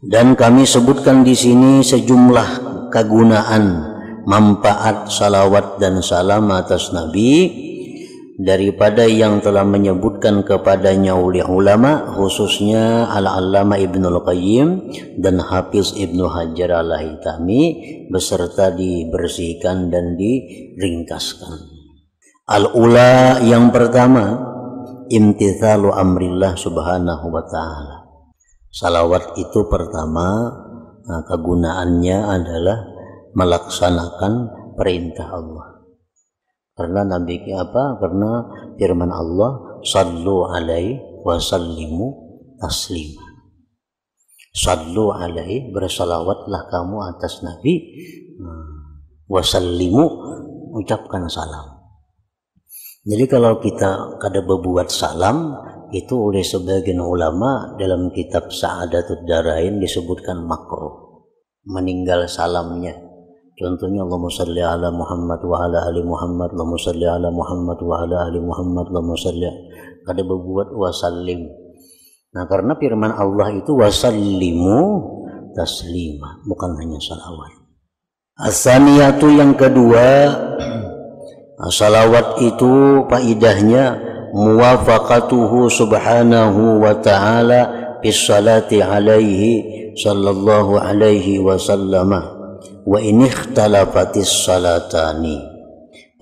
Dan kami sebutkan di sini sejumlah kegunaan manfaat salawat dan salam atas Nabi daripada yang telah menyebutkan kepadanya oleh ulama, khususnya Al-Allamah Ibnul Qayyim dan Hafiz Ibnu Hajar Al-Haytami, beserta dibersihkan dan diringkaskan. Al-ula, yang pertama, imtithalu amrillah subhanahu wa ta'ala. Salawat itu pertama, kegunaannya adalah melaksanakan perintah Allah. Karena Nabi Karena firman Allah, sallu alaihi wa sallimu taslima. Sallu alaihi, bersalawatlah kamu atas Nabi, wa sallimu, ucapkan salam. Jadi kalau kita kada berbuat salam, itu oleh sebagian ulama dalam kitab Sa'adatud Darain disebutkan makruh, meninggal salamnya. Contohnya Allahumma shalli ala Muhammad wa ala ali Muhammad, Allahumma shalli ala Muhammad wa ala ali Muhammad, Allahumma shalli, kada berbuat wasallim. Nah, karena firman Allah itu wasallimu taslima, bukan hanya salawat. As-saniyatu, yang kedua, salawat itu faidahnya muwafaqatuhu subhanahu wa ta'ala bis salati alaihi sallallahu alaihi wasallama wa in ikhtalafatis salatani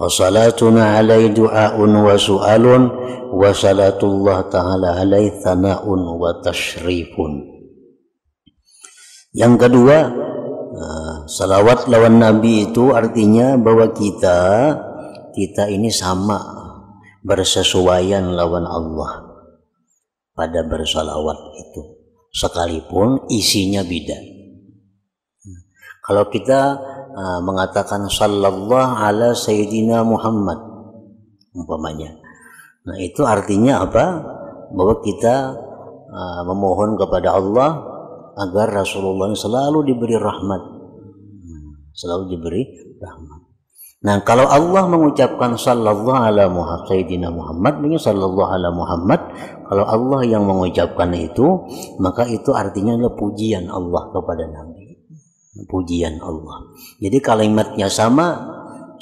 wa salatuna alaihi du'aun wa su'alun wa salatullah ta'ala alaihi thana'un wa tashrifun. Yang kedua, salawat lawan Nabi itu artinya bahwa kita ini sama, bersesuaian lawan Allah pada bersalawat itu, sekalipun isinya beda. Kalau kita mengatakan sallallahu ala sayyidina Muhammad umpamanya, nah itu artinya apa? Bahwa kita memohon kepada Allah agar Rasulullah selalu diberi rahmat, selalu diberi rahmat. Nah, kalau Allah mengucapkan sallallahu ala sayyidina Muhammad, ini sallallahu ala Muhammad, kalau Allah yang mengucapkan itu, maka itu artinya adalah pujian Allah kepada Nabi. Pujian Allah. Jadi kalimatnya sama,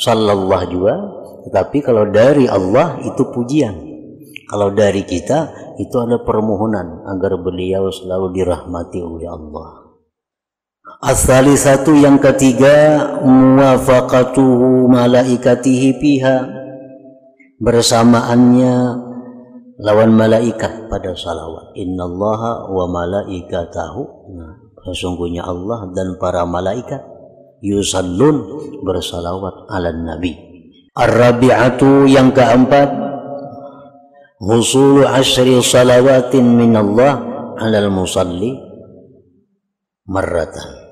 sallallahu juga, tetapi kalau dari Allah itu pujian. Kalau dari kita itu ada permohonan agar beliau selalu dirahmati oleh Allah. As-salisatu, yang ketiga, muwafaqatuhu malaikatihi fiha, bersamaannya lawan malaikat pada salawat. Innallaha wa malaikatahu, sesungguhnya Allah dan para malaikat yusallun, bersalawat ala nabi. Ar-rabi'atu, yang keempat, husulu asyri salawatin minallah alal musalli marratan.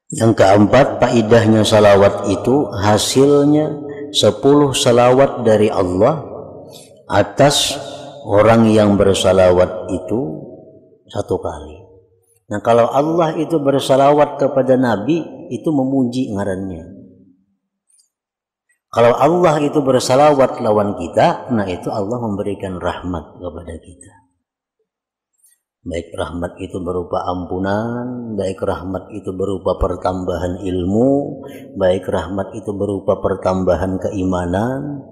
Yang keempat, faidahnya salawat itu hasilnya 10 salawat dari Allah atas orang yang bersalawat itu satu kali. Nah, kalau Allah itu bersalawat kepada Nabi, itu memuji ngarannya. Kalau Allah itu bersalawat lawan kita, nah itu Allah memberikan rahmat kepada kita. Baik rahmat itu berupa ampunan, baik rahmat itu berupa pertambahan ilmu, baik rahmat itu berupa pertambahan keimanan.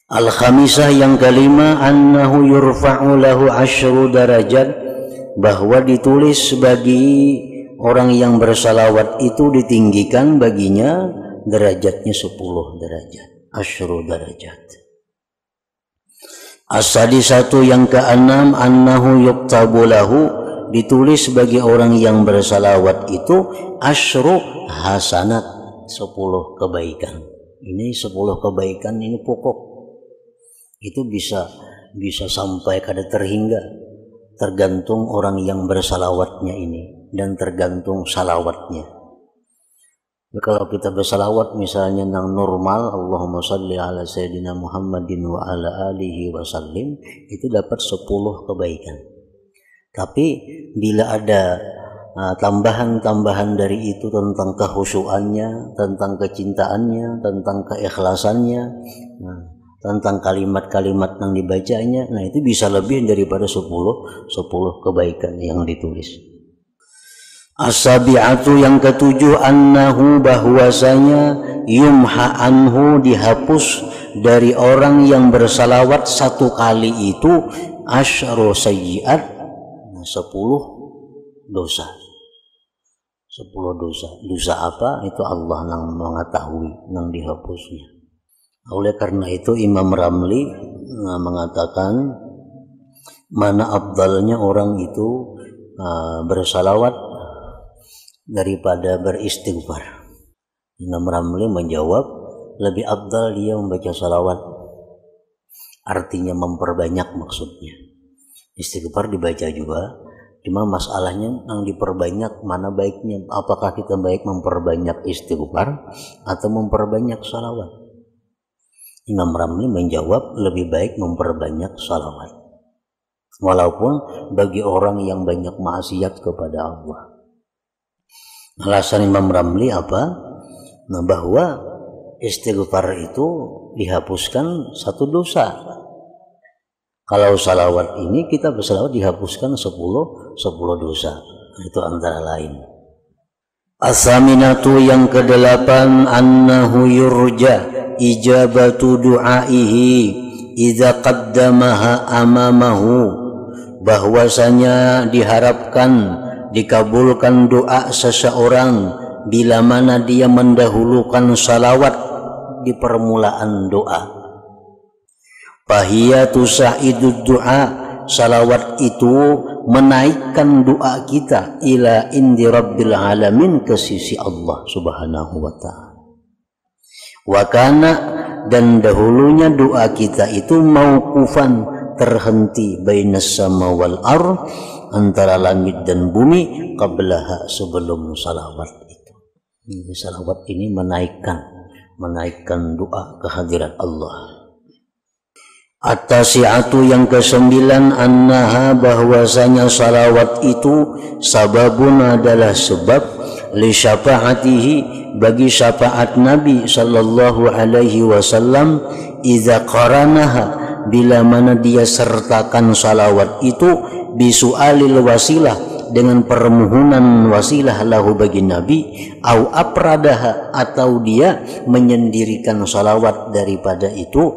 Al-khamisah, yang kelima, annahu yurfa'u lahu 10 darajat, bahwa ditulis bagi orang yang bersalawat itu ditinggikan baginya derajatnya 10 derajat, 10 derajat. As-sadisatu, yang keenam, annahu yuktabu lahu, ditulis bagi orang yang bersalawat itu 10 hasanat, 10 kebaikan. Ini 10 kebaikan ini pokok. Itu bisa sampai kada terhingga, tergantung orang yang bersalawatnya ini dan tergantung salawatnya. Kalau kita bersalawat misalnya yang normal, Allahumma shalli ala sayyidina Muhammadin wa ala alihi wa sallim, itu dapat 10 kebaikan. Tapi bila ada tambahan-tambahan dari itu tentang kehusuannya, tentang kecintaannya, tentang keikhlasannya, tentang kalimat-kalimat yang dibacanya. Nah itu bisa lebih daripada 10 kebaikan yang ditulis. As-sabi'atu yang ketujuh, annahu bahwasanya yumha anhu dihapus dari orang yang bersalawat satu kali itu asyru sayyi'at, 10 dosa. 10 dosa. Dosa apa? Itu Allah yang mengetahui yang dihapusnya. Oleh karena itu Imam Ramli mengatakan mana afdalnya orang itu bersalawat daripada beristighfar. Imam Ramli menjawab lebih afdal dia membaca salawat, artinya memperbanyak maksudnya. Istighfar dibaca juga, cuma masalahnya yang diperbanyak mana baiknya, apakah kita baik memperbanyak istighfar atau memperbanyak salawat. Imam Ramli menjawab lebih baik memperbanyak salawat, walaupun bagi orang yang banyak maksiat kepada Allah. Alasan Imam Ramli apa? Nah, bahwa istighfar itu dihapuskan satu dosa. Kalau salawat ini kita bersalawat dihapuskan 10 dosa. Itu antara lain. As-saminatu yang ke-8, annahu yurja ijabatu du'aihi idza qaddamaha amamahu, bahwasanya diharapkan dikabulkan doa seseorang bila mana dia mendahulukan salawat di permulaan doa. Fahiyatu sa'idud du'a, salawat itu menaikkan doa kita ila indi rabbil alamin, ke sisi Allah subhanahu wa ta'ala. Wa kana, dan dahulunya doa kita itu mauqufan, terhenti bainas sama wal ardh, antara langit dan bumi, qablaha, sebelum salawat itu. Salawat ini menaikkan doa kehadirat Allah. At-tasi'atu yang ke-9, annaha bahwasanya salawat itu sababun adalah sebab li syafaatihi, bagi syafaat Nabi sallallahu alaihi wasallam, idza qaranaha, bila mana dia sertakan salawat itu bisu'alil wasilah, dengan permohonan wasilah lahu bagi Nabi, au apradaha, atau dia menyendirikan salawat daripada itu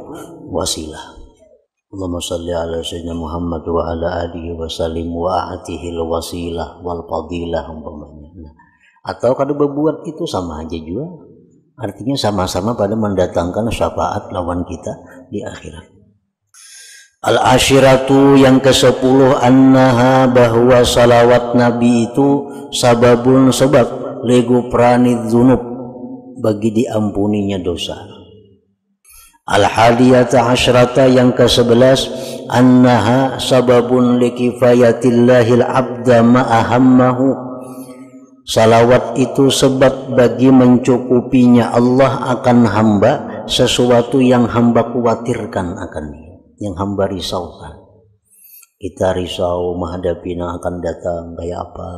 wasilah. Allahumma salli ala sayyidina Muhammad wa ala alihi wa sallim wa atihil wasilah wal fadilah umpamanya. Nah, atau kalau berbuat itu sama aja juga, artinya sama-sama pada mendatangkan syafaat lawan kita di akhirat. Al-ashiratu yang ke-10, annaha bahwa salawat Nabi itu sababun, sebab legu pranid dzunub, bagi diampuninya dosa. Al-hadiyata asyrata yang ke-11, annaha sababun likifayatillahil abda ma'ahammahu, salawat itu sebab bagi mencukupinya Allah akan hamba sesuatu yang hamba khawatirkan akannya, yang hamba risaukan. Kita risau menghadapi yang akan datang kayak apa.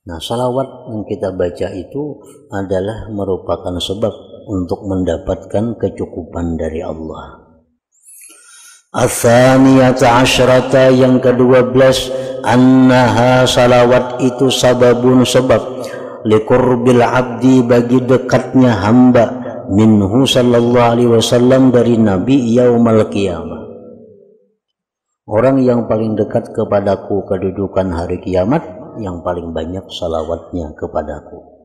Nah, salawat yang kita baca itu adalah merupakan sebab untuk mendapatkan kecukupan dari Allah. Ats-tsaniyata asyrata yang ke-12, annaha salawat itu sababun, sebab liqurbil abdi, bagi dekatnya hamba, minhu sallallahu alaihi wasallam, dari Nabi, yaumal qiyamah. Orang yang paling dekat kepadaku kedudukan hari kiamat, yang paling banyak salawatnya kepadaku.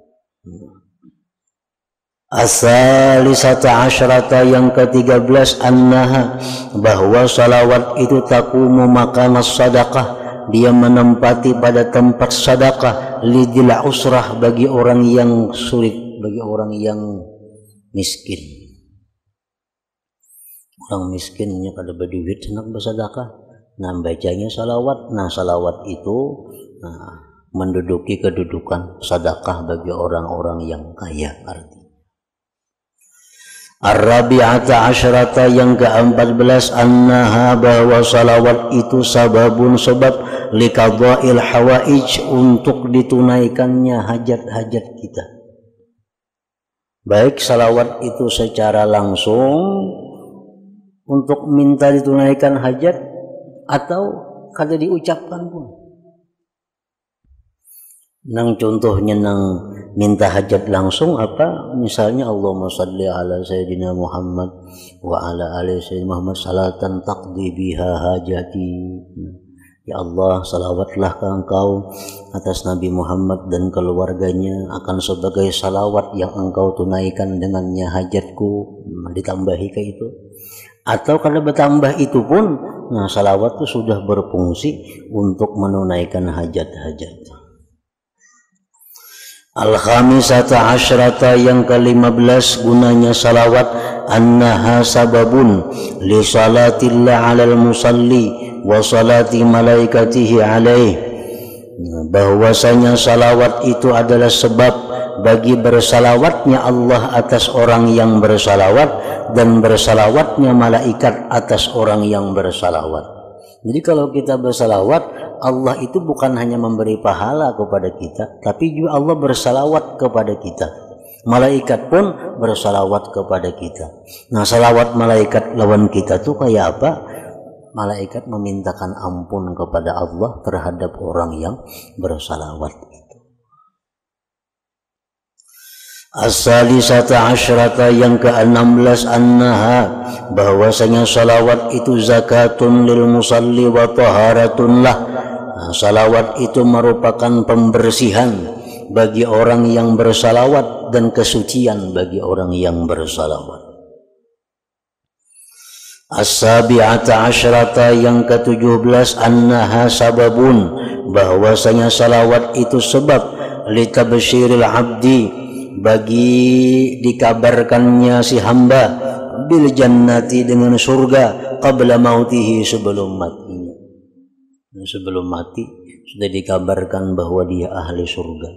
As-salisata asyrata yang ke-13, annaha bahwa salawat itu taqumu maqamas sadaqah, dia menempati pada tempat sedekah, lidil usrah, bagi orang yang sulit, bagi orang yang miskin. Orang miskinnya kada berduit hendak bersedekah, nah bacanya salawat. Nah, salawat itu menduduki kedudukan sedekah bagi orang-orang yang kaya arti. Ar-rabi'ata asyrata yang ke-14, annaha bahwa salawat itu sababun, sebab liqadha'il hawaij, untuk ditunaikannya hajat-hajat kita. Baik salawat itu secara langsung untuk minta ditunaikan hajat atau kada diucapkan pun. Nang contohnya nang minta hajat langsung apa? Misalnya Allahumma shalli ala sayyidina Muhammad wa ala ali sayyidina Muhammad salatan taqdi biha hajati. Ya Allah, salawatlah ke Engkau atas Nabi Muhammad dan keluarganya akan sebagai salawat yang Engkau tunaikan dengannya hajatku. Ditambahi ke itu. Atau kalau bertambah itu pun, nah salawat itu sudah berfungsi untuk menunaikan hajat-hajat. Al-khamisata asyrata yang ke-15 gunanya salawat annaha sababun li salatillah alal musalli wa salati malaikatihi alaih. Bahwasanya salawat itu adalah sebab bagi bersalawatnya Allah atas orang yang bersalawat dan bersalawatnya malaikat atas orang yang bersalawat. Jadi kalau kita bersalawat, Allah itu bukan hanya memberi pahala kepada kita, tapi juga Allah bersalawat kepada kita. Malaikat pun bersalawat kepada kita. Nah, salawat malaikat lawan kita tuh kayak apa? Malaikat memintakan ampun kepada Allah terhadap orang yang bersalawat itu. As-salisata asyrata yang ke-16 annaha bahwasanya salawat itu zakatun lil musalli wa taharatun lah. Nah, salawat itu merupakan pembersihan bagi orang yang bersalawat dan kesucian bagi orang yang bersalawat. As-sabi'ata asyrata yang ke-17 annaha sababun bahwasanya salawat itu sebab litabsyiril abdi bagi dikabarkannya si hamba bil jannati dengan surga qabla mautihi sebelum matinya. Sebelum mati sudah dikabarkan bahwa dia ahli surga,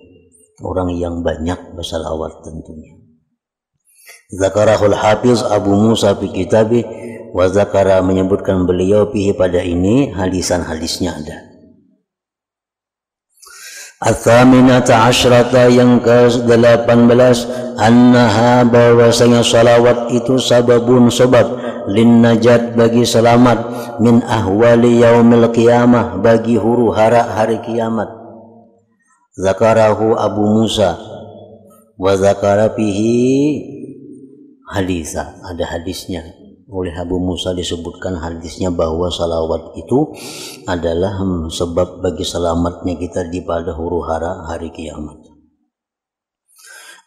orang yang banyak bersalawat tentunya. Zakarahul Hafiz Abu Musa fi kitabih wa zakara menyebutkan beliau fihi pada ini hadisan-hadisnya ada. Ats-tsaminata asyrata yang ke-18 annaha bahwasanya salawat itu sababun sebab lin najat bagi selamat min ahwali yaumil qiyamah bagi huru hara hari kiamat. Zakarahu Abu Musa wa zakara fihi hadisa, ada hadisnya oleh Abu Musa disebutkan hadisnya bahwa salawat itu adalah sebab bagi selamatnya kita di pada huru hara hari kiamat.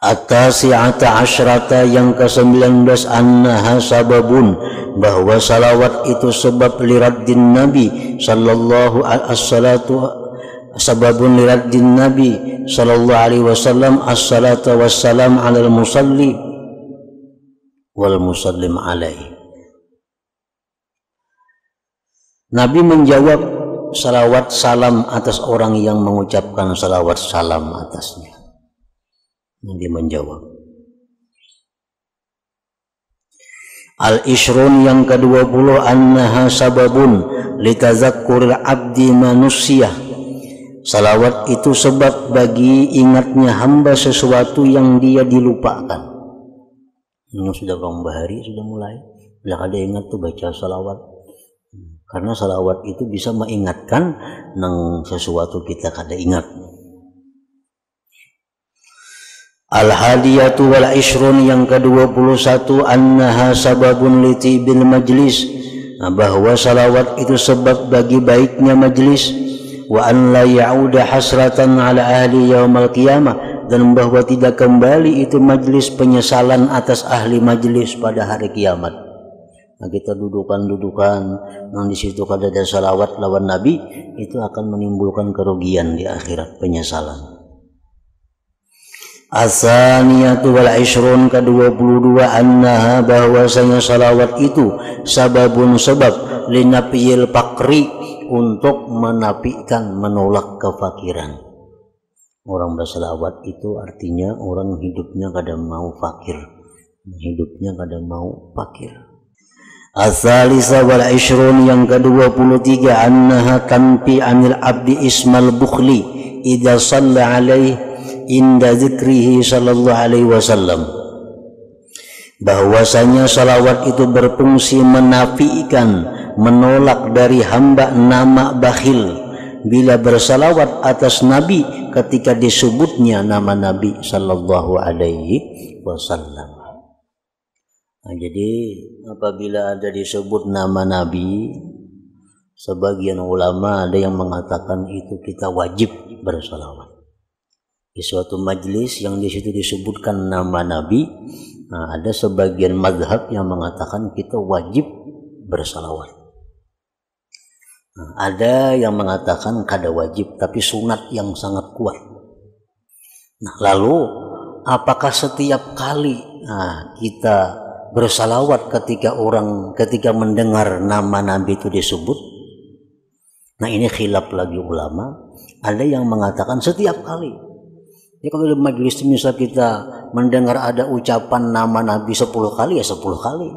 At-tasi'ata asyrata yang ke-19 annaha sababun bahwa salawat itu sebab liraddin Nabi sallallahu as-salatu sababun liraddin Nabi sallallahu alaihi wasallam as-salatu wassalam 'alal musalli wal musallim alaihi. Nabi menjawab salawat salam atas orang yang mengucapkan salawat salam atasnya. Nabi menjawab. Al-ishrun yang ke-20 annaha sababun litazakkuril abdi manusyah. Salawat itu sebab bagi ingatnya hamba sesuatu yang dia dilupakan. Ini sudah berapa hari sudah mulai. Bila ada ingat tuh baca salawat. Karena salawat itu bisa mengingatkan nang sesuatu kita kada ingat. Al-hadiyatu wal ishrun yang ke-21 annaha sababun litibil majlis. Bahwa salawat itu sebab bagi baiknya majlis. Wa an la ya'uda hasratan ala ahli yaumal qiyamah, dan bahwa tidak kembali itu majlis penyesalan atas ahli majlis pada hari kiamat. Nah, kita dudukan yang di situ kada ada salawat lawan Nabi, itu akan menimbulkan kerugian di akhirat, penyesalan. As-saniyatu wal ishrun ke-22 annaha bahwasanya salawat itu sababun sebab linafiyil faqri untuk menafikan menolak kefakiran. Orang bersalawat itu artinya orang hidupnya kada mau fakir, hidupnya kada mau fakir. As-salisa wal ishrun yang ke-23 annaha tanfi anil abdi ismal bukhli idza shalla alaihi inda zikrihi sallallahu alaihi wasallam. bahwasanya salawat itu berfungsi menafikan, menolak dari hamba nama bakhil bila bersalawat atas Nabi ketika disebutnya nama Nabi sallallahu alaihi wasallam. Nah, jadi apabila ada disebut nama Nabi, sebagian ulama ada yang mengatakan itu kita wajib bersalawat. Di suatu majlis yang di situ disebutkan nama Nabi, nah, ada sebagian mazhab yang mengatakan kita wajib bersalawat. Nah, ada yang mengatakan kada wajib tapi sunat yang sangat kuat. Nah, lalu apakah setiap kali kita bersalawat ketika mendengar nama Nabi itu disebut? Nah, ini khilaf lagi ulama. Ada yang mengatakan setiap kali. Ya, kalau di majelis misal kita mendengar ada ucapan nama Nabi 10 kali, ya 10 kali.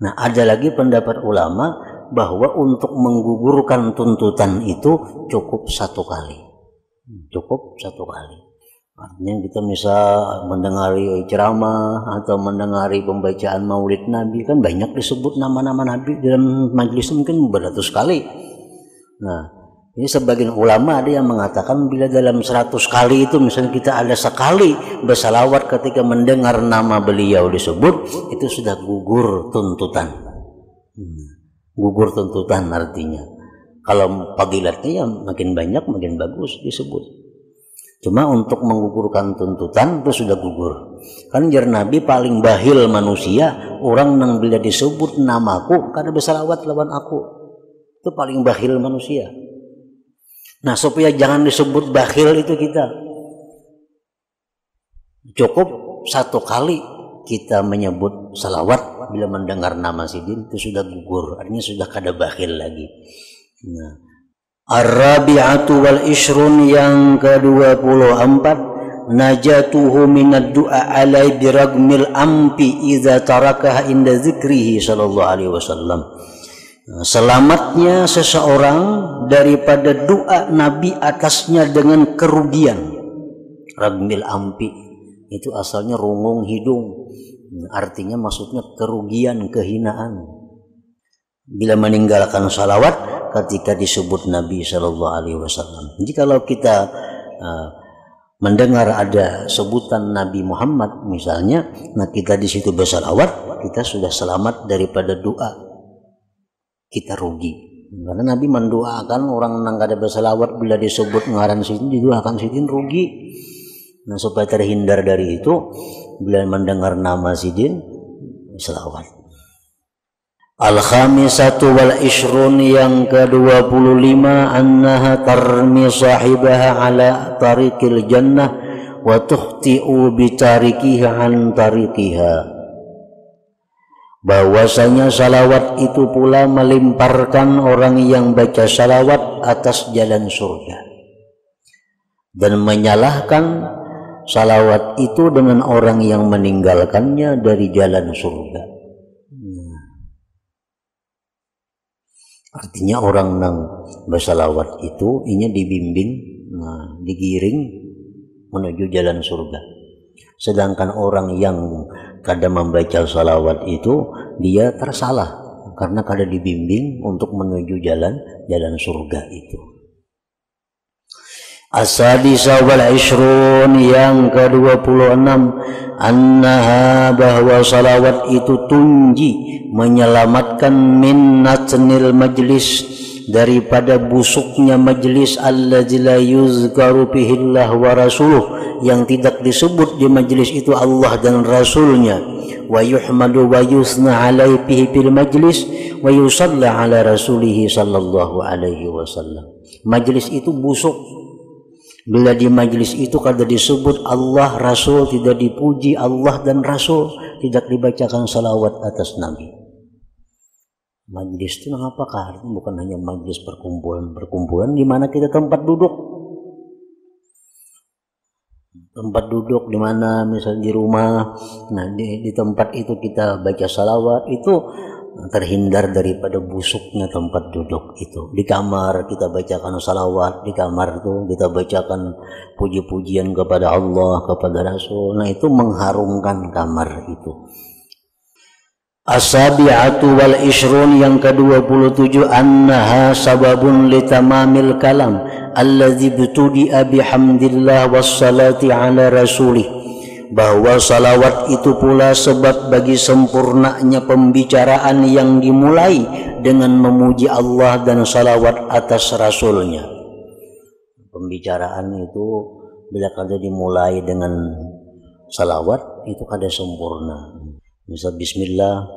Nah, ada lagi pendapat ulama bahwa untuk menggugurkan tuntutan itu cukup 1 kali. Cukup 1 kali. Artinya kita misal mendengari ceramah atau mendengari pembacaan maulid Nabi, kan banyak disebut nama-nama Nabi dalam majelis mungkin beratus kali. Nah, ini sebagian ulama ada yang mengatakan bila dalam 100 kali itu misalnya kita ada sekali bersalawat ketika mendengar nama beliau disebut, itu sudah gugur tuntutan. Gugur tuntutan artinya. Kalau fadilatnya ya makin banyak makin bagus disebut. Cuma untuk menggugurkan tuntutan itu sudah gugur. Kan jar Nabi paling bahil manusia, orang nang bila disebut namaku kada bersalawat lawan aku. Itu paling bahil manusia. Nah, supaya jangan disebut bakhil itu kita cukup 1 kali kita menyebut salawat bila mendengar nama Sidin, itu sudah gugur, artinya sudah kada bakhil lagi. Nah, Ar-Rabi'atu wal Ishrun yang ke-24, najatuhu minad du'a alai biragmil ampi idza tarakaha inda zikrihi sallallahu alaihi wasallam. Selamatnya seseorang daripada doa Nabi atasnya dengan kerugian. Ragmil ampi itu asalnya rungung hidung, artinya maksudnya kerugian, kehinaan. Bila meninggalkan salawat ketika disebut Nabi Shallallahu Alaihi Wasallam. Jadi kalau kita mendengar ada sebutan Nabi Muhammad misalnya, nah kita di situ bersalawat, kita sudah selamat daripada doa kita rugi. Karena Nabi mendoakan orang yang kada bersalawat bila disebut ngaran Sidin, didoakan Sidin rugi. Nah, supaya terhindar dari itu, bila mendengar nama Sidin, salawat. Al-Khamisatu wal Ishrun yang ke-25, annaha tarmi sahibaha ala tariqil jannah wa tukhti'u bitarikiha an tariqiha. Bahwasanya salawat itu pula melimparkan orang yang baca salawat atas jalan surga dan menyalahkan salawat itu dengan orang yang meninggalkannya dari jalan surga. Artinya orang yang bersalawat itu ini dibimbing, digiring menuju jalan surga. Sedangkan orang yang kada membaca salawat itu dia tersalah karena kada dibimbing untuk menuju jalan surga itu. As-sadisa wal Ishrun yang ke-26, annaha bahwa salawat itu tunji menyelamatkan min natnil majlis daripada busuknya majlis allazi la yuzkaru bihillah wa rasuluh, yang tidak disebut di majlis itu Allah dan Rasulnya, wa yuhmadu wa yusna alaihi fil majlis wa yusalla ala rasulihi sallallahu alaihi wasallam. Majlis itu busuk bila di majlis itu kada disebut Allah, Rasul, tidak dipuji Allah dan Rasul, tidak dibacakan salawat atas Nabi. Majlis itu apakah? Bukan hanya majlis perkumpulan di mana kita tempat duduk. Tempat duduk di mana misalnya di rumah, nah di tempat itu kita baca salawat, itu terhindar daripada busuknya tempat duduk itu. Di kamar kita bacakan salawat, di kamar itu kita bacakan puji-pujian kepada Allah, kepada Rasul. Nah, itu mengharumkan kamar itu. As-sabi'atu wal ishrun, yang ke-27, annaha sababun litamamil kalam alladzi btudi'a bihamdillah wassalati ala rasulih, bahwa salawat itu pula sebab bagi sempurnanya pembicaraan yang dimulai dengan memuji Allah dan salawat atas Rasulnya. Pembicaraan itu bila kada dimulai dengan salawat itu kada sempurna. Misal bismillah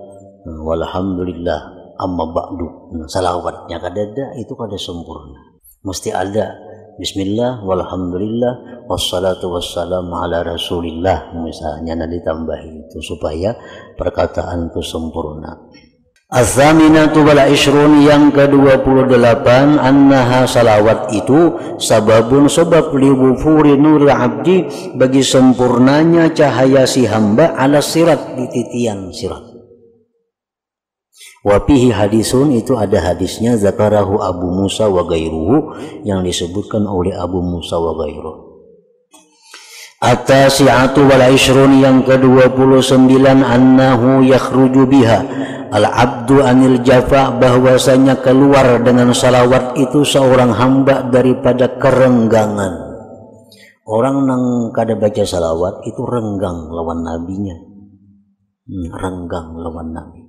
walhamdulillah amma ba'du, salawatnya kada ada, itu kada sempurna. Mesti ada bismillah walhamdulillah wassalatu wassalamu ala rasulillah, misalnya ditambahi itu supaya perkataan itu sempurna. Az-zaminatu wal ishrun, yang ke-28, annaha salawat itu sababun sebab liwufuri nuri abdi, bagi sempurnanya cahaya si hamba ala sirat, di titian sirat. Wa fihi hadisun, itu ada hadisnya, zakarahu Abu Musa wa gairuhu, yang disebutkan oleh Abu Musa wa gairuhu. At-tasi'atu wal ishrun, yang ke-29, annahu yakhruju biha al-abdu anil jafa, bahwasanya keluar dengan salawat itu seorang hamba daripada kerenggangan. Orang nang kada baca salawat itu renggang lawan nabinya, renggang lawan nabi.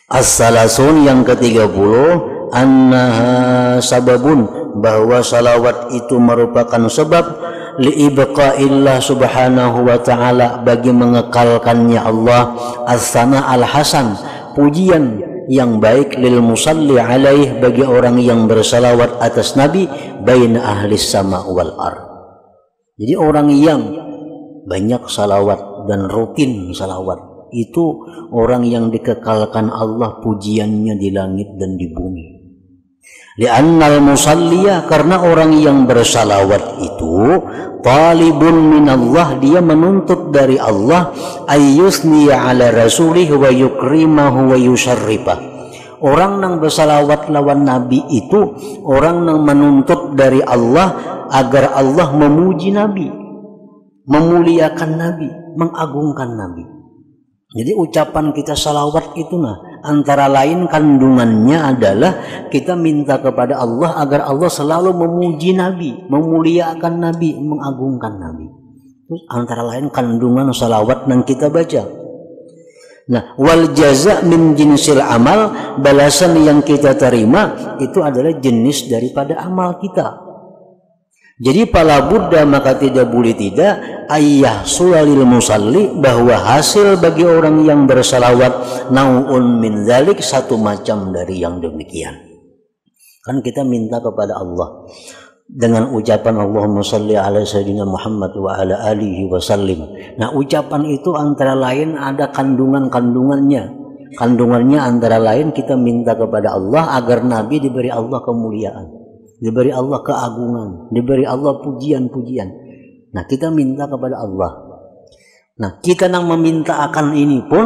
As-salasun, yang ke-30, annaha sababun, bahwa salawat itu merupakan sebab liibqa'illah subhanahu wa ta'ala, bagi mengekalkannya Allah as-sana al-hasan, pujian yang baik, lil musalli alaih, bagi orang yang bersalawat atas nabi, baina ahli sama wal ar. Jadi orang yang banyak salawat dan rutin salawat itu orang yang dikekalkan Allah pujiannya di langit dan di bumi. Li'annal musalliya, karena orang yang bersalawat itu talibun minallah, dia menuntut dari Allah, ayyusniya ala rasulih wa yukrimahu wa yusyarrifah. Orang yang bersalawat lawan nabi itu orang yang menuntut dari Allah agar Allah memuji nabi, memuliakan nabi, mengagungkan nabi. Jadi ucapan kita salawat itu antara lain kandungannya adalah kita minta kepada Allah agar Allah selalu memuji nabi, memuliakan nabi, mengagungkan nabi. Terus antara lain kandungan salawat yang kita baca. Nah, wal jaza min jinsil amal, balasan yang kita terima itu adalah jenis daripada amal kita. Jadi pala buddha, maka tidak boleh tidak, ayyah sulalil musalli, bahwa hasil bagi orang yang bersalawat nau'un min dzalik, satu macam dari yang demikian. Kan kita minta kepada Allah dengan ucapan Allahumma shalli ala sayyidina Muhammad wa ala alihi wa sallim. Nah, ucapan itu antara lain ada kandungannya. Kandungannya antara lain kita minta kepada Allah agar nabi diberi Allah kemuliaan, diberi Allah keagungan, diberi Allah pujian-pujian. Nah, kita minta kepada Allah. Nah, kita yang meminta akan ini pun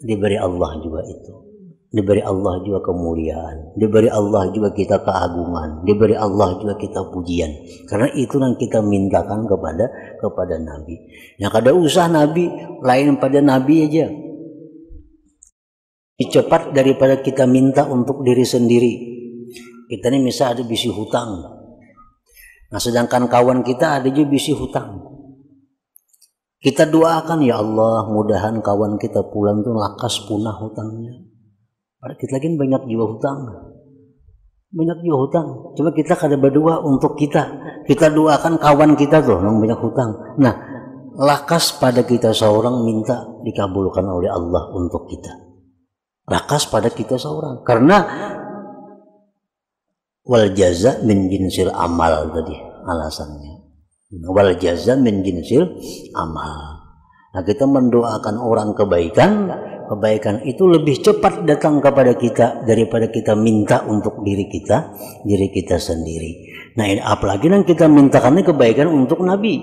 diberi Allah juga itu. Diberi Allah juga kemuliaan, diberi Allah juga kita keagungan, diberi Allah juga kita pujian. Karena itu yang kita mintakan kepada Nabi. Yang kada usah Nabi, lain pada Nabi aja. Cepat daripada kita minta untuk diri sendiri. Kita ini misal ada bisi hutang. Nah, sedangkan kawan kita ada juga bisi hutang. Kita doakan, ya Allah, mudahan kawan kita pulang tuh lakas punah hutangnya. Kita lagi banyak jiwa hutang, banyak jiwa hutang. Coba kita kada berdoa untuk kita doakan kawan kita tuh yang banyak hutang. Nah, lakas pada kita seorang minta dikabulkan oleh Allah untuk kita. Lakas pada kita seorang, karena wal jaza min jinsil amal tadi alasannya. Wal jaza min jinsil amal. Nah, kita mendoakan orang kebaikan itu lebih cepat datang kepada kita daripada kita minta untuk diri kita sendiri. Nah, ini apalagi yang kita mintakannya kebaikan untuk Nabi,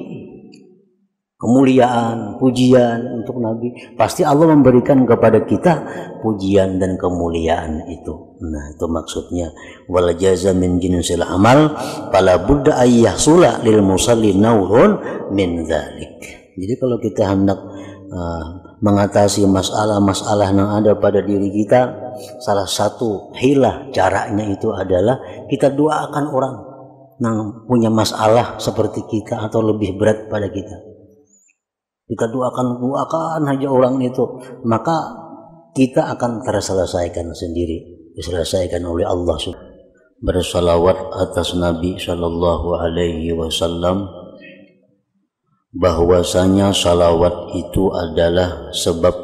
kemuliaan, pujian untuk Nabi, pasti Allah memberikan kepada kita pujian dan kemuliaan itu. Nah, itu maksudnya wal jaza min jinsil amal fala budda ayyahsula lil musalli naurun min dzalik. Jadi kalau kita hendak mengatasi masalah-masalah yang ada pada diri kita, salah satu hilah caranya itu adalah kita doakan orang yang punya masalah seperti kita atau lebih berat pada kita. Kita doakan aja orang itu, maka kita akan terselesaikan sendiri, diselesaikan oleh Allah. Bersalawat atas Nabi Shallallahu Alaihi Wasallam, bahwasanya salawat itu adalah sebab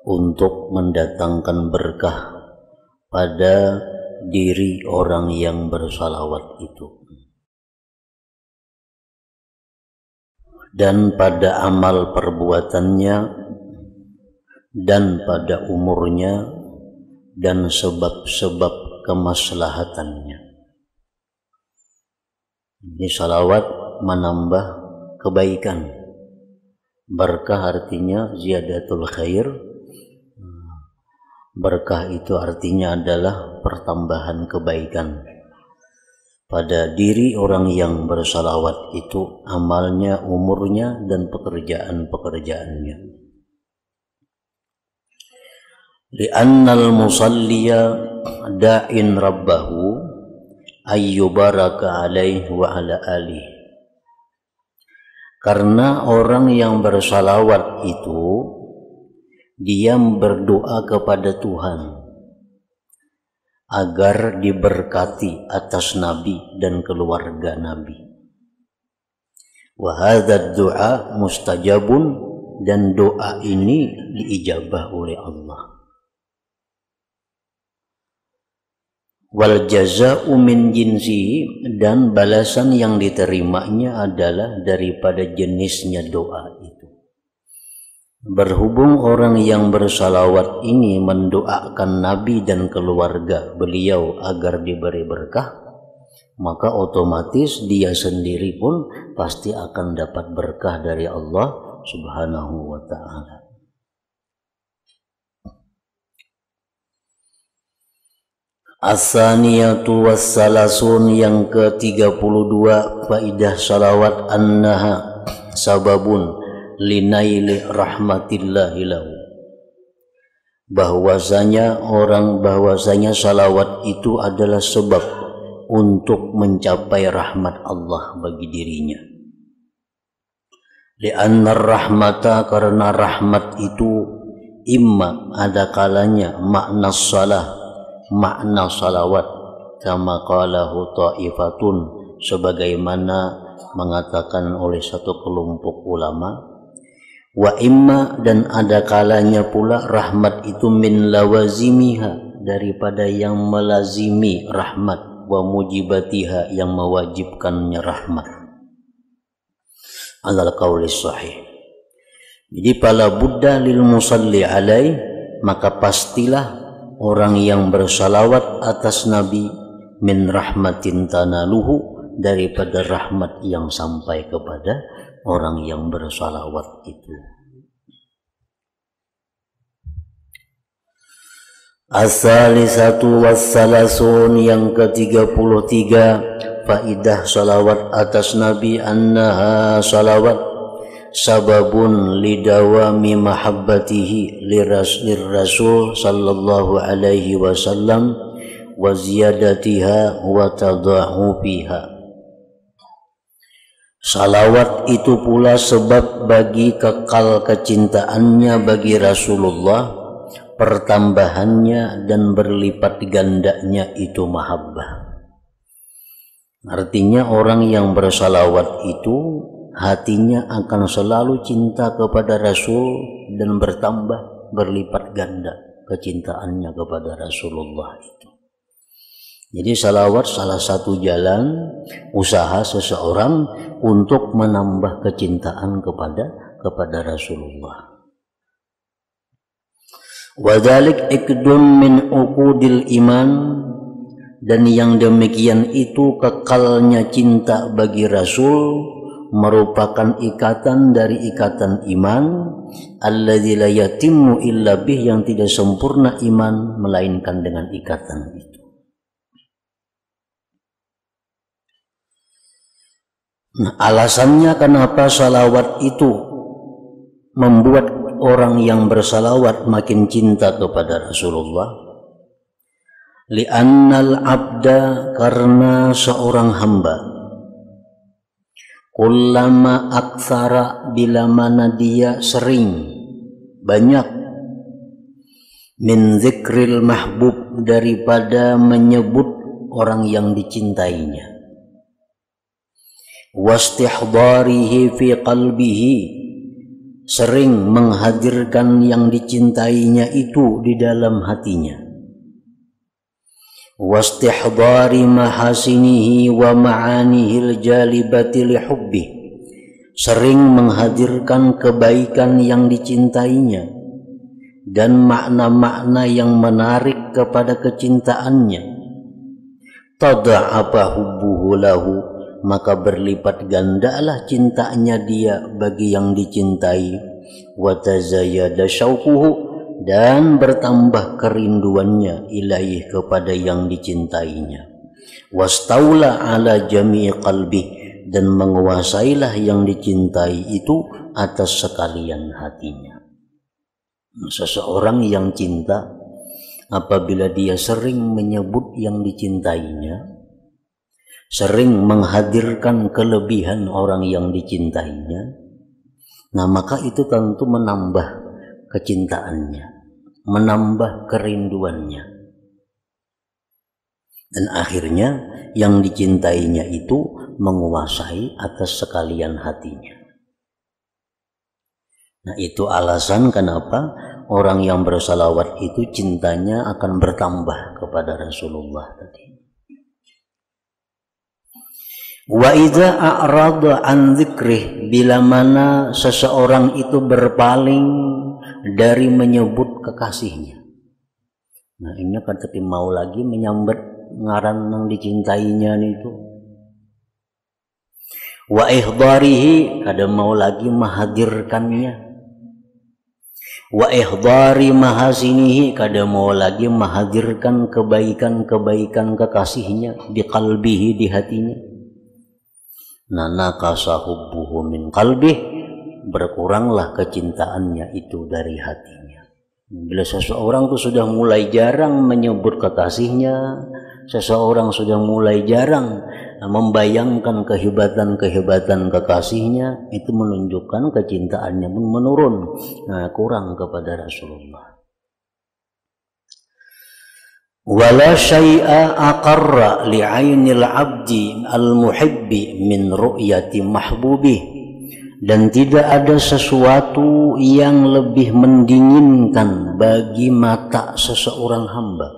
untuk mendatangkan berkah pada diri orang yang bersalawat itu. Dan pada amal perbuatannya, dan pada umurnya, dan sebab-sebab kemaslahatannya. Ini salawat menambah kebaikan. Berkah artinya ziyadatul khair. Berkah itu artinya adalah pertambahan kebaikan pada diri orang yang bersalawat itu, amalnya, umurnya, dan pekerjaan-pekerjaannya. Li'annal musalliya da'in rabbahu ayyubaraka alaihi wa ala alihi. Karena orang yang bersalawat itu, dia berdoa kepada Tuhan agar diberkati atas Nabi dan keluarga Nabi. Wa hadzal du'a mustajabun, dan doa ini diijabah oleh Allah. Wal jazaa'u min jinsihi, dan balasan yang diterimanya adalah daripada jenisnya doa itu. Berhubung orang yang bersalawat ini mendoakan Nabi dan keluarga beliau agar diberi berkah, maka otomatis dia sendiri pun pasti akan dapat berkah dari Allah Subhanahu wa ta'ala. As-saniyatu was-salasun, yang ke-32 faidah salawat, annaha sababun linaili rahmatillahi lahu, bahwasanya salawat itu adalah sebab untuk mencapai rahmat Allah bagi dirinya. Li'anna rahmata, karena rahmat itu imma, ada kalanya, makna salawat, kama qalahu ta'ifatun, sebagaimana mengatakan oleh satu kelompok ulama. Wa imma, dan ada kalanya pula rahmat itu min lawazimiha, daripada yang melazimi rahmat, wa mujibatiha, yang mewajibkannya rahmat. Alal qauli sahih. Jadi fala budda lil musalli alaih, maka pastilah orang yang bersalawat atas Nabi min rahmatin tanaluhu, daripada rahmat yang sampai kepada orang yang bersalawat itu. As-salisatu was-salasun, yang ke-33 faidah salawat atas Nabi, annaha salawat sababun lidawami mahabbatihi lirrasul sallallahu alaihi wasallam wa ziyadatiha wa tada'ufiha. Salawat itu pula sebab bagi kekal kecintaannya bagi Rasulullah, pertambahannya dan berlipat gandanya itu mahabbah. Artinya orang yang bersalawat itu hatinya akan selalu cinta kepada Rasul dan bertambah berlipat ganda kecintaannya kepada Rasulullah itu. Jadi salawat salah satu jalan usaha seseorang untuk menambah kecintaan kepada Rasulullah. Wadzalik ikdum min uqudil iman, dan yang demikian itu kekalnya cinta bagi Rasul merupakan ikatan dari ikatan iman, alladzi la yatimmu illa bih, yang tidak sempurna iman melainkan dengan ikatan itu. Nah, alasannya kenapa salawat itu membuat orang yang bersalawat makin cinta kepada Rasulullah. Li'annal abda, karena seorang hamba, kullama aktsara, bila mana dia sering banyak, min zikril mahbub, daripada menyebut orang yang dicintainya, wastihdarihi fi qalbihi, sering menghadirkan yang dicintainya itu di dalam hatinya, wastihdari mahasinihi wa ma'anihil jalibati li hubbi, sering menghadirkan kebaikan yang dicintainya dan makna-makna yang menarik kepada kecintaannya, tada'afa hubbuhu lahu, maka berlipat gandalah cintanya dia bagi yang dicintai, wa tazayyada syauquhu, dan bertambah kerinduannya ilaih, kepada yang dicintainya, wastaula ala jami'i qalbi, dan menguasailah yang dicintai itu atas sekalian hatinya. Seseorang yang cinta, apabila dia sering menyebut yang dicintainya, sering menghadirkan kelebihan orang yang dicintainya, nah maka itu tentu menambah kecintaannya, menambah kerinduannya, dan akhirnya yang dicintainya itu menguasai atas sekalian hatinya. Nah, itu alasan kenapa orang yang bersalawat itu cintanya akan bertambah kepada Rasulullah tadi. Wa idza a'rada an dzikrih, bila mana seseorang itu berpaling dari menyebut kekasihnya. Nah, ini kan tapi mau lagi menyambut ngaran yang dicintainya itu. Wa ihdarihi, kada mau lagi menghadirkannya. Wa ihdari mahasinihi, kada mau lagi menghadirkan kebaikan-kebaikan kekasihnya di qalbihi, di hatinya. Nah, nakasa hubbuhu min qalbih, berkuranglah kecintaannya itu dari hatinya. Bila seseorang itu sudah mulai jarang menyebut kekasihnya, seseorang sudah mulai jarang membayangkan kehebatan-kehebatan kekasihnya, itu menunjukkan kecintaannya pun menurun, nah, kurang kepada Rasulullah. Wala syai'a aqarra li'ainil abdi al-muhibbi min ru'yati mahbubih, dan tidak ada sesuatu yang lebih mendinginkan bagi mata seseorang hamba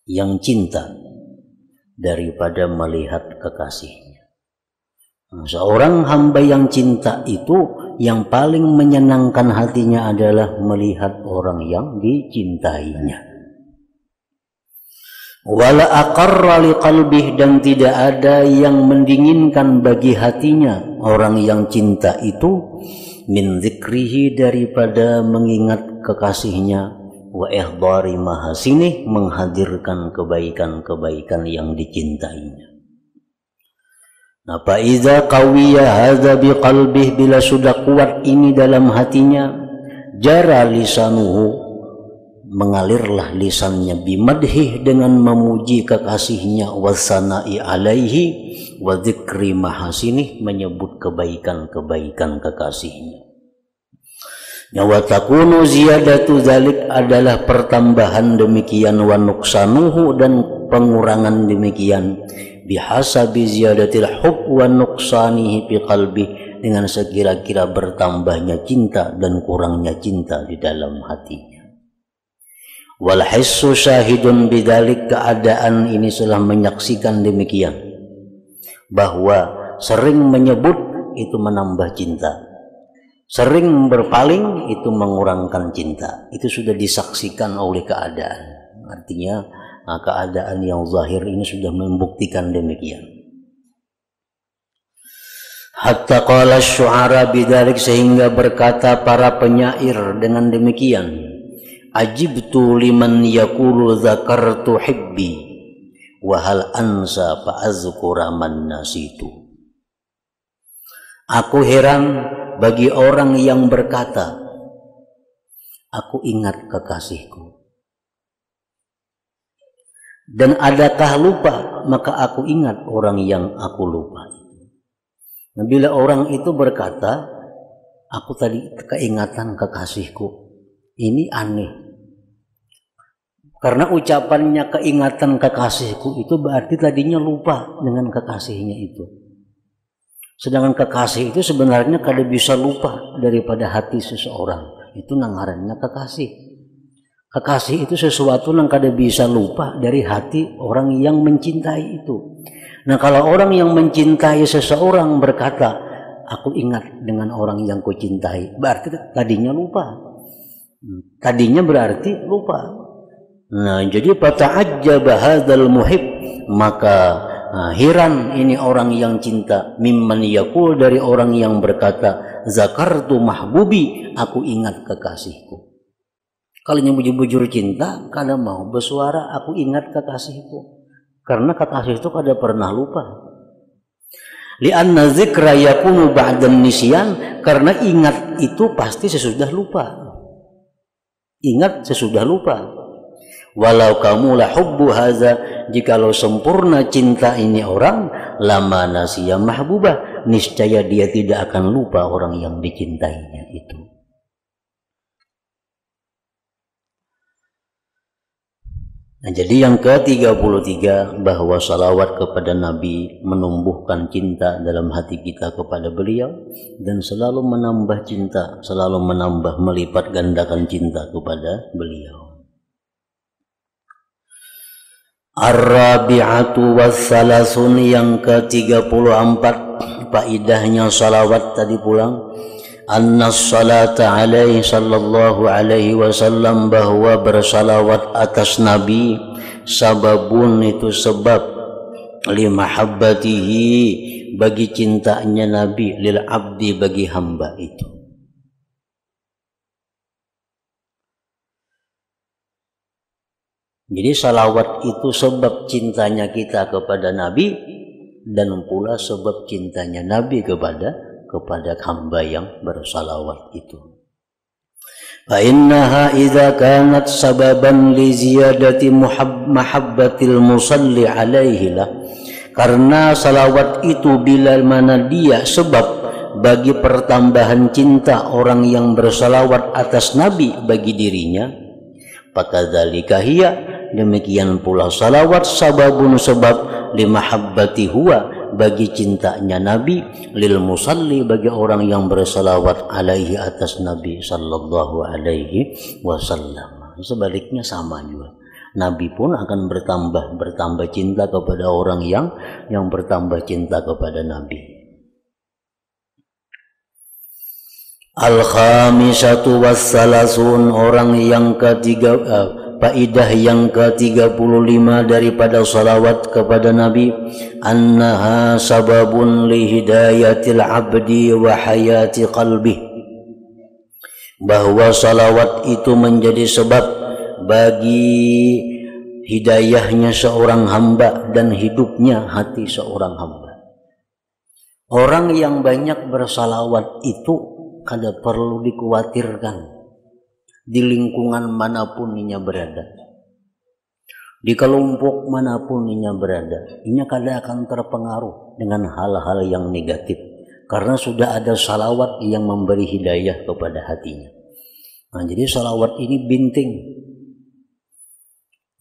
yang cinta daripada melihat kekasihnya. Nah, seorang hamba yang cinta itu yang paling menyenangkan hatinya adalah melihat orang yang dicintainya. Wala aqarra liqalbih, dan tidak ada yang mendinginkan bagi hatinya orang yang cinta itu, min dzikrihi, daripada mengingat kekasihnya, wa ihdari mahasinih, menghadirkan kebaikan-kebaikan yang dicintainya. Nah, fa iza qawiya hadza biqalbih, bila sudah kuat ini dalam hatinya, jara lisanuhu, mengalirlah lisannya, bimadhih, dengan memuji kekasihnya, wasana'i alaihi, wa dzikri mahasinih, menyebut kebaikan-kebaikan kekasihnya. Wa takunu ziyadatu dzalik, adalah pertambahan demikian, wa nuqsanuhu, dan pengurangan demikian, bihasabi ziyadatil hub wa nuqsanihi fi qalbi, dengan sekira-kira bertambahnya cinta dan kurangnya cinta di dalam hatinya. Wal hissu syahidun bidzalik, keadaan ini telah menyaksikan demikian, bahwa sering menyebut itu menambah cinta, sering berpaling itu mengurangkan cinta. Itu sudah disaksikan oleh keadaan. Artinya keadaan yang zahir ini sudah membuktikan demikian. Hatta qala syu'ara bidzalik, sehingga berkata para penyair dengan demikian, ajibtu liman yaqulu dzakartu hibbi wa hal ansa fa azkura man nasitu. Aku heran bagi orang yang berkata, aku ingat kekasihku, dan adakah lupa maka aku ingat orang yang aku lupa. Nah, bila orang itu berkata, aku tadi keingatan kekasihku, ini aneh. Karena ucapannya keingatan kekasihku itu berarti tadinya lupa dengan kekasihnya itu. Sedangkan kekasih itu sebenarnya kada bisa lupa daripada hati seseorang. Itu nangarannya kekasih. Kekasih itu sesuatu yang kada bisa lupa dari hati orang yang mencintai itu. Nah, kalau orang yang mencintai seseorang berkata, aku ingat dengan orang yang kucintai, berarti tadinya lupa. Tadinya berarti lupa. Nah, jadi fata'ajjaba hadzal muhib, maka heran ini orang yang cinta, mimman yaqul, dari orang yang berkata, zakartu mahbubi, aku ingat kekasihku. Kalau yang bujur-bujur cinta, kada mau bersuara aku ingat kekasihku. Karena kekasih itu kada pernah lupa. Li'anna dzikra yakunu ba'dan nisyan, karena ingat itu pasti sesudah lupa. Ingat sesudah lupa. Walau kamu la hubbu hadza, jikalau sempurna cinta ini orang, lama nasiya mahbubah, niscaya dia tidak akan lupa orang yang dicintainya itu. Nah, jadi yang ke-33, bahwa salawat kepada Nabi menumbuhkan cinta dalam hati kita kepada beliau dan selalu menambah cinta, selalu menambah melipat gandakan cinta kepada beliau. Ar-rabi'atu wassalasun, yang ke-34 faidahnya salawat tadi pulang. Anna salata alaihi sallallahu alaihi wasallam, bahwa bersalawat atas Nabi sababun, itu sebab, limahabbatihi, bagi cintanya Nabi, lil abdi, bagi hamba itu. Jadi salawat itu sebab cintanya kita kepada Nabi, dan pula sebab cintanya Nabi kepada hamba yang bersalawat itu. Fa innaha idza kanat sababan li ziyadati mahabbatil musalli alaihi lah, karena salawat itu bila mana dia sebab bagi pertambahan cinta orang yang bersalawat atas Nabi bagi dirinya, fakadzalika hiya, demikian pula salawat sababun, sebab limahabbati huwa, bagi cintanya Nabi, lil musalli, bagi orang yang bersalawat alaihi, atas Nabi sallallahu alaihi wasallam. Sebaliknya sama juga, Nabi pun akan bertambah cinta kepada orang yang bertambah cinta kepada Nabi. Al-khamisatu wassalasun, orang yang ketiga, faidah yang ke-35 daripada salawat kepada Nabi, annaha sababun li hidayatil abdi wa hayati qalbih, bahwa salawat itu menjadi sebab bagi hidayahnya seorang hamba dan hidupnya hati seorang hamba. Orang yang banyak bersalawat itu kada perlu dikhawatirkan di lingkungan manapun inya berada, di kelompok manapun inya berada, inya kada akan terpengaruh dengan hal-hal yang negatif, karena sudah ada salawat yang memberi hidayah kepada hatinya. Nah, jadi salawat ini binting.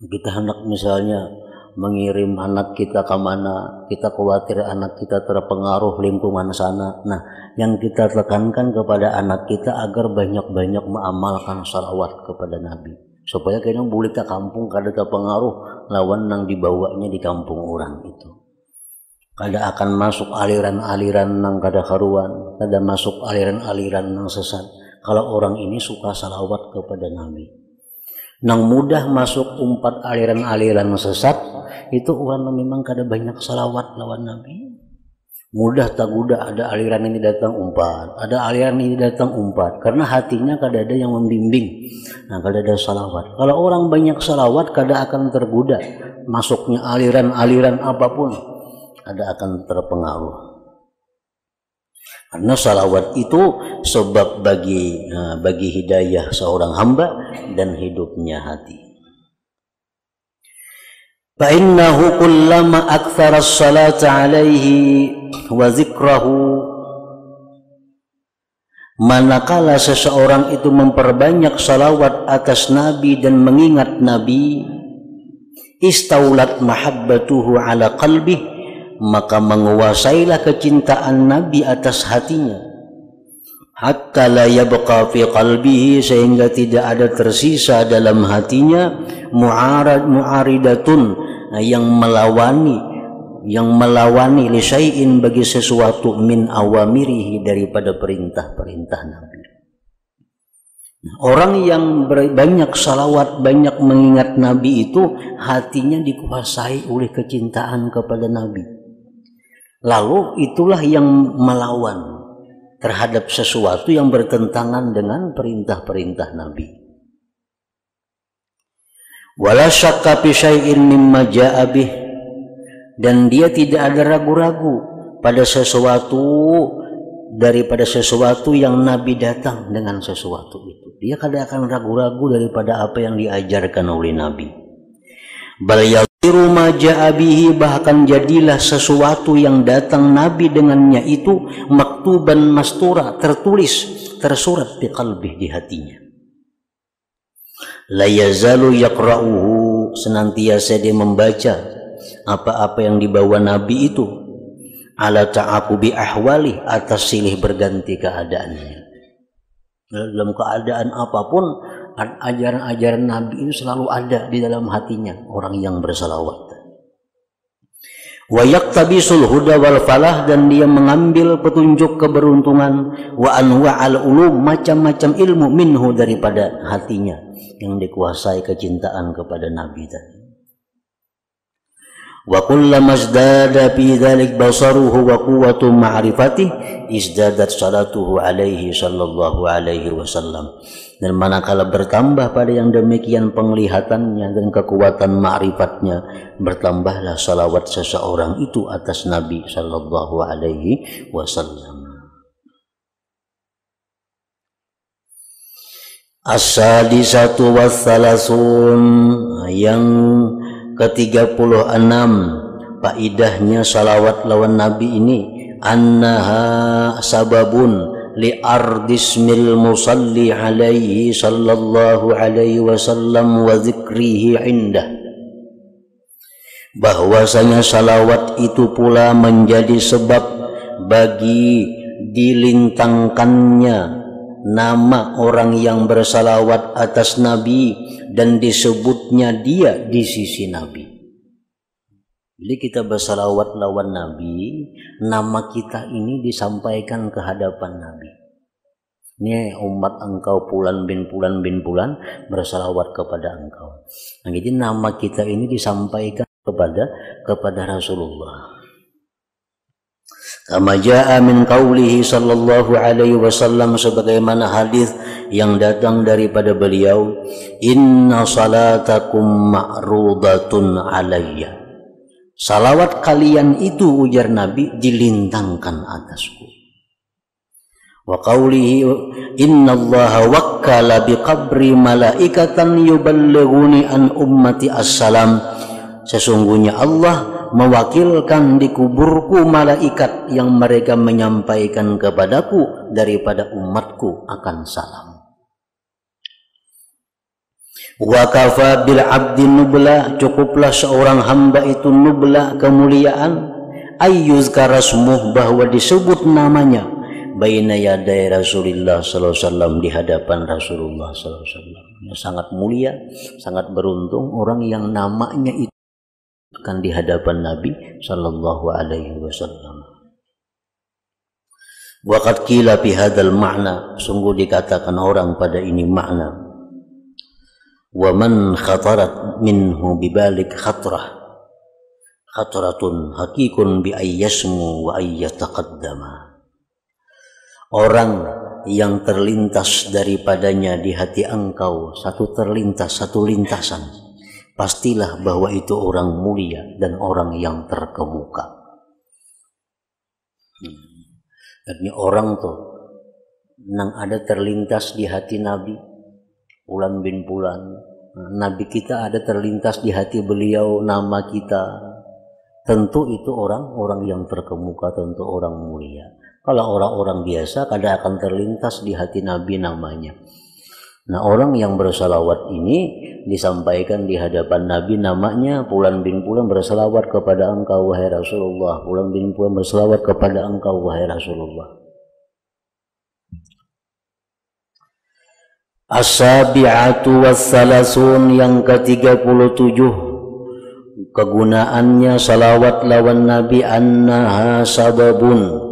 Kita hendak misalnya mengirim anak kita ke mana, kita khawatir anak kita terpengaruh lingkungan sana. Nah, yang kita tekankan kepada anak kita agar banyak-banyak mengamalkan salawat kepada Nabi, supaya kena boleh ke kampung kada terpengaruh lawan yang dibawanya di kampung orang itu. Kada akan masuk aliran-aliran nang kada karuan, kada masuk aliran-aliran nang sesat. Kalau orang ini suka salawat kepada Nabi, nang mudah masuk umpat aliran-aliran sesat, itu orang memang kada banyak salawat lawan Nabi. Mudah tak mudah, ada aliran ini datang umpat, ada aliran ini datang umpat, karena hatinya kada ada yang membimbing. Nah, kada ada salawat. Kalau orang banyak salawat, kada akan tergoda masuknya aliran-aliran apapun, kada akan terpengaruh. Karena salawat itu sebab bagi hidayah seorang hamba dan hidupnya hati. فإنه كلما أكثر الصلاة عليه وذكره, manakala seseorang itu memperbanyak salawat atas Nabi dan mengingat Nabi, istaulat mahabbatuhu ala qalbih, maka menguasailah kecintaan Nabi atas hatinya, hatta la yabqa fi qalbihi, sehingga tidak ada tersisa dalam hatinya mu'aridatun, yang melawani li syai'in, bagi sesuatu, min awamirihi, daripada perintah-perintah Nabi. Orang yang banyak salawat, banyak mengingat Nabi itu hatinya dikuasai oleh kecintaan kepada Nabi. Lalu itulah yang melawan terhadap sesuatu yang bertentangan dengan perintah-perintah Nabi. Wala syakka fi syai'in mimma ja'a bih, dan dia tidak ada ragu-ragu pada sesuatu daripada sesuatu yang Nabi datang dengan sesuatu itu. Dia kada akan ragu-ragu daripada apa yang diajarkan oleh Nabi. Bal yasiru ma ja'a bihi, bahkan jadilah sesuatu yang datang Nabi dengannya itu maktuban mastura, tertulis, tersurat di qalbih, di hatinya. La yazalu yaqra'uhu, senantiasa dia membaca apa-apa yang dibawa Nabi itu, ala ta'aqubi ahwali, atas silih berganti keadaannya. Dalam keadaan apapun, ajaran-ajaran Nabi itu selalu ada di dalam hatinya orang yang bersalawat. Wa yaktabisul huda wal falah, dan dia mengambil petunjuk keberuntungan, wa anwa'al ulum, macam-macam ilmu, minhu, daripada hatinya yang dikuasai kecintaan kepada Nabi tadi. Wa kullama izdada fi dzalik basaruhu wa quwwatu ma'rifatihi, izdadat salatuhu alaihi sallallahu alaihi wasallam. Dan manakala bertambah pada yang demikian penglihatannya dan kekuatan ma'rifatnya, bertambahlah salawat seseorang itu atas Nabi sallallahu alaihi wasallam. As-sadisatu wassalasun, yang ke-36 faidahnya salawat lawan Nabi ini, annaha sababun li ardismil musalli alaihi sallallahu alaihi wasallam wa zikrihi indah, bahwasanya salawat itu pula menjadi sebab bagi dilintangkannya nama orang yang bersalawat atas Nabi dan disebutnya dia di sisi Nabi. Jadi kita bersalawat lawan Nabi, nama kita ini disampaikan ke hadapan Nabi. Ini umat engkau Fulan bin Fulan bin Fulan bersalawat kepada engkau. Nah, jadi nama kita ini disampaikan kepada Rasulullah. Kama jaa min qaulihi sallallahu alaihi wasallam, sebagaimana hadis yang datang daripada beliau, inna salatakum ma'rudatun alayya, salawat kalian itu, ujar Nabi, dilintangkan atasku. Wa qaulihi innallaha wakkala biqabri malaikatan yuballighuni an ummati assalam, sesungguhnya Allah mewakilkan di kuburku malaikat yang mereka menyampaikan kepadaku daripada umatku akan salam. Wa kafa bil abdi nubla, cukuplah seorang hamba itu nubla, kemuliaan, ayyuzkara smuh, bahwa disebut namanya, baina yaday Rasulullah sallallahu alaihi wasallam, di hadapan Rasulullah sallallahu alaihi wasallam. Sangat mulia, sangat beruntung orang yang namanya itu kan di hadapan Nabi sallallahu alaihi wasallam. Waqad qila fi hadzal ma'na, sungguh dikatakan orang pada ini makna. Wa man khatarat minhu bibalik khatrah, khataratun hakikun bi ayyasmu wa ayyataqaddama. Orang yang terlintas daripadanya di hati engkau satu lintasan, pastilah bahwa itu orang mulia dan orang yang terkemuka. Artinya orang tuh nang ada terlintas di hati Nabi Fulan bin Fulan, Nabi kita ada terlintas di hati beliau nama kita, tentu itu orang yang terkemuka, tentu orang mulia. Kalau orang-orang biasa kadang akan terlintas di hati Nabi namanya. Nah, orang yang bersalawat ini disampaikan di hadapan Nabi namanya Fulan bin Fulan bersalawat kepada engkau wahai Rasulullah, Fulan bin Fulan bersalawat kepada engkau wahai Rasulullah. As-sabi'atu was-salasun, yang ke-37 kegunaannya salawat lawan Nabi, annaha sababun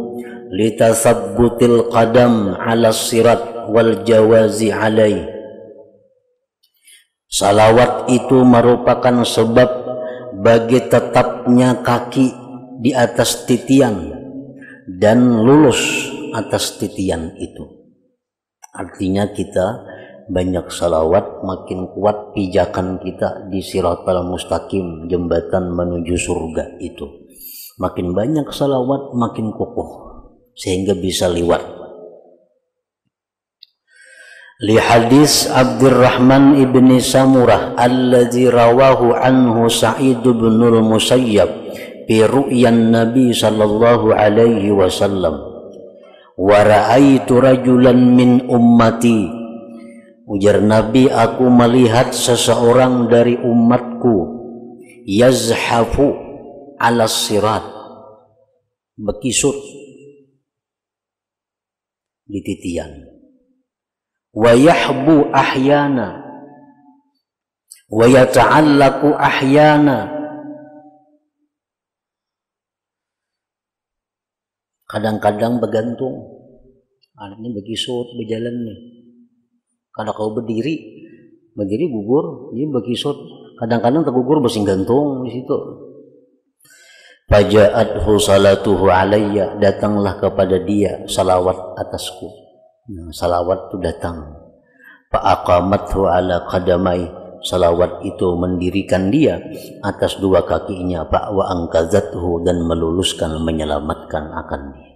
litasabbutil qadam 'ala sirat wal jawazi 'alai. Salawat itu merupakan sebab bagi tetapnya kaki di atas titian dan lulus atas titian itu. Artinya kita banyak salawat, makin kuat pijakan kita di siratal mustaqim, jembatan menuju surga itu. Makin banyak salawat makin kokoh sehingga bisa liwat. Li hadis Abdurrahman ibni Samurah alladzi rawahu anhu Sa'id bin al-Musayyab fi ru'yan Nabi sallallahu alaihi wasallam, wa ra'aitu rajulan min ummati. Ujar Nabi, aku melihat seseorang dari umatku yazhafu ala sirat, bekisut di titian, wa yahbu ahyana wa yata'allaku ahyana. Kadang-kadang bergantung, artinya bekisut berjalan nih. Kalau kau berdiri gugur, jadi bekisut. Kadang-kadang tergugur bersing gantung di situ. Faja'athu salatuhu alayya, datanglah kepada dia salawat atasku. Nah, salawat itu datang. Fa'aqamathu ala qadamai, salawat itu mendirikan dia atas dua kakinya. Wa angkazathu, dan meluluskan, menyelamatkan akan dia.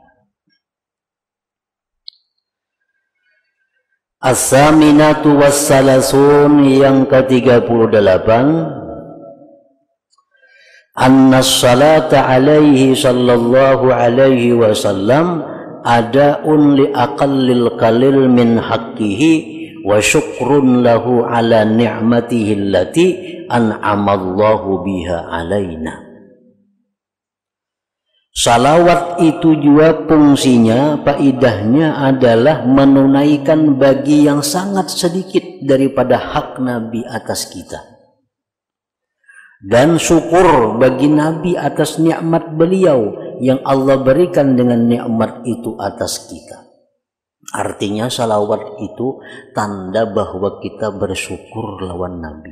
As-saminatu was-salasun, yang ke-38 anna salata alaihi sallallahu alaihi wasallam ada'un li aqallil qalil min haqqihi wa syukrun lahu ala ni'matihi allati an'amallahu biha alaina. Salawat itu juga fungsinya, faidahnya adalah menunaikan bagi yang sangat sedikit daripada hak Nabi atas kita, dan syukur bagi Nabi atas nikmat beliau yang Allah berikan dengan nikmat itu atas kita. Artinya salawat itu tanda bahwa kita bersyukur lawan Nabi.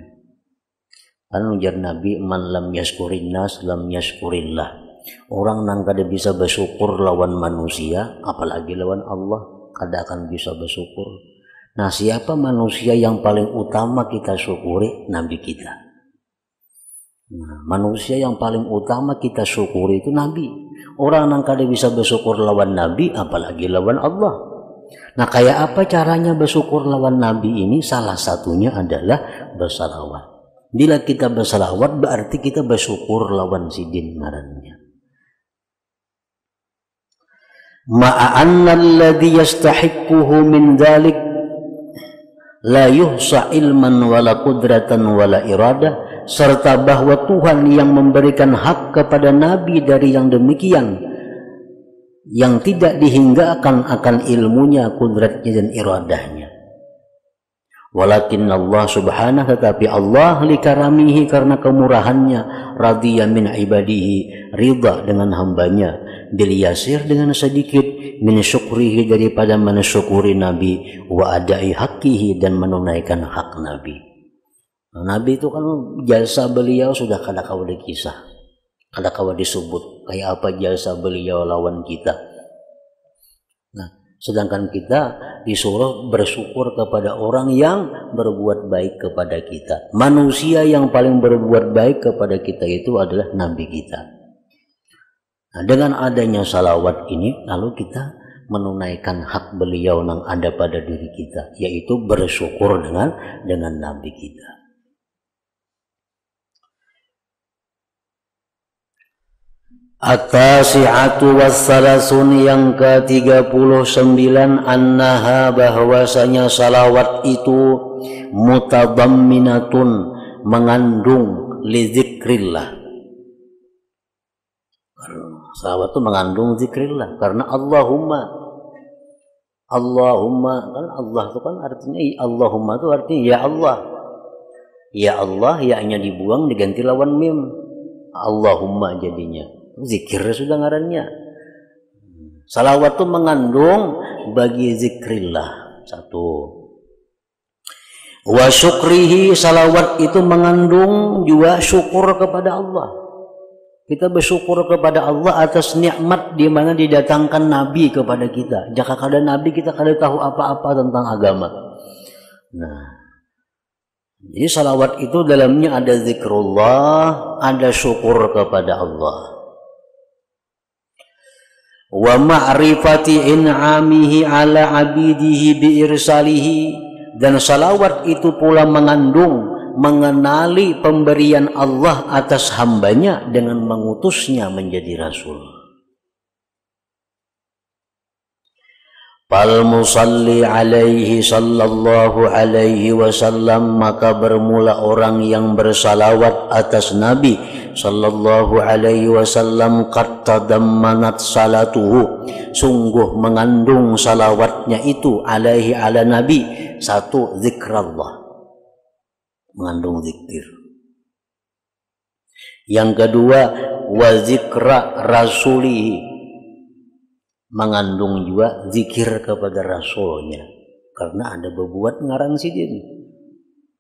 Kan ujar Nabi, man lam yaskurin nas lam yaskurillah. Orang yang kada bisa bersyukur lawan manusia, apalagi lawan Allah, kada akan bisa bersyukur. Nah, siapa manusia yang paling utama kita syukuri? Nabi kita. Nah, manusia yang paling utama kita syukuri itu Nabi. Orang yang kada bisa bersyukur lawan Nabi, apalagi lawan Allah. Nah, kayak apa caranya bersyukur lawan Nabi ini? Salah satunya adalah bersalawat. Bila kita bersalawat berarti kita bersyukur lawan sidin ngarannya. Ma'anna alladhi yastahiquhu min dhalik la yuhsa ilman wala qudratan wala iradah, serta bahwa Tuhan yang memberikan hak kepada Nabi dari yang demikian, yang tidak dihinggakan akan ilmunya, kudratnya dan iradahnya. Walakin Allah subhanahu, tetapi Allah likaramihi, karena kemurahannya, radhiya min ibadihi, ridha dengan hambanya, bil yasir dengan sedikit, min syukrihi daripada mensyukuri Nabi, wa adai haqqihi dan menunaikan hak Nabi. Nah, Nabi itu kan jasa beliau sudah kada kau dikisah. ada kawan disebut kayak apa jasa beliau lawan kita. Nah, sedangkan kita disuruh bersyukur kepada orang yang berbuat baik kepada kita. Manusia yang paling berbuat baik kepada kita itu adalah Nabi kita. Nah, dengan adanya salawat ini, lalu kita menunaikan hak beliau yang ada pada diri kita, yaitu bersyukur dengan Nabi kita. At-tasi'atu wassalasun, yang ke-39, annaha, bahwasanya salawat itu mutadamminatun, mengandung li zikrillah. Salawat itu mengandung zikrillah karena Allahumma kan Allah itu kan artinya Allahumma itu artinya ya Allah. Ya Allah, ya-nya dibuang diganti lawan mim. Allahumma jadinya. Zikir sudah ngarannya. Salawat itu mengandung bagi zikrillah. Satu. Wa syukrihi, salawat itu mengandung juga syukur kepada Allah. Kita bersyukur kepada Allah atas nikmat di mana didatangkan Nabi kepada kita. Jika kada Nabi kita kada tahu apa-apa tentang agama. Nah, jadi salawat itu dalamnya ada zikrullah, ada syukur kepada Allah. Wa ma'rifati in'amihi ala abidihi biirsalihi, dan salawat itu pula mengandung mengenali pemberian Allah atas hambanya dengan mengutusnya menjadi rasul. Fal musalli alaihi sallallahu alaihi wasallam, maka bermula orang yang bersalawat atas Nabi sallallahu alaihi wasallam, qad tadammanat salatuhu, sungguh mengandung salawatnya itu alaihi ala Nabi, satu zikrullah, mengandung zikir. Yang kedua wa zikra rasulihi, mengandung juga zikir kepada rasulnya, karena ada bebuat ngarang sidin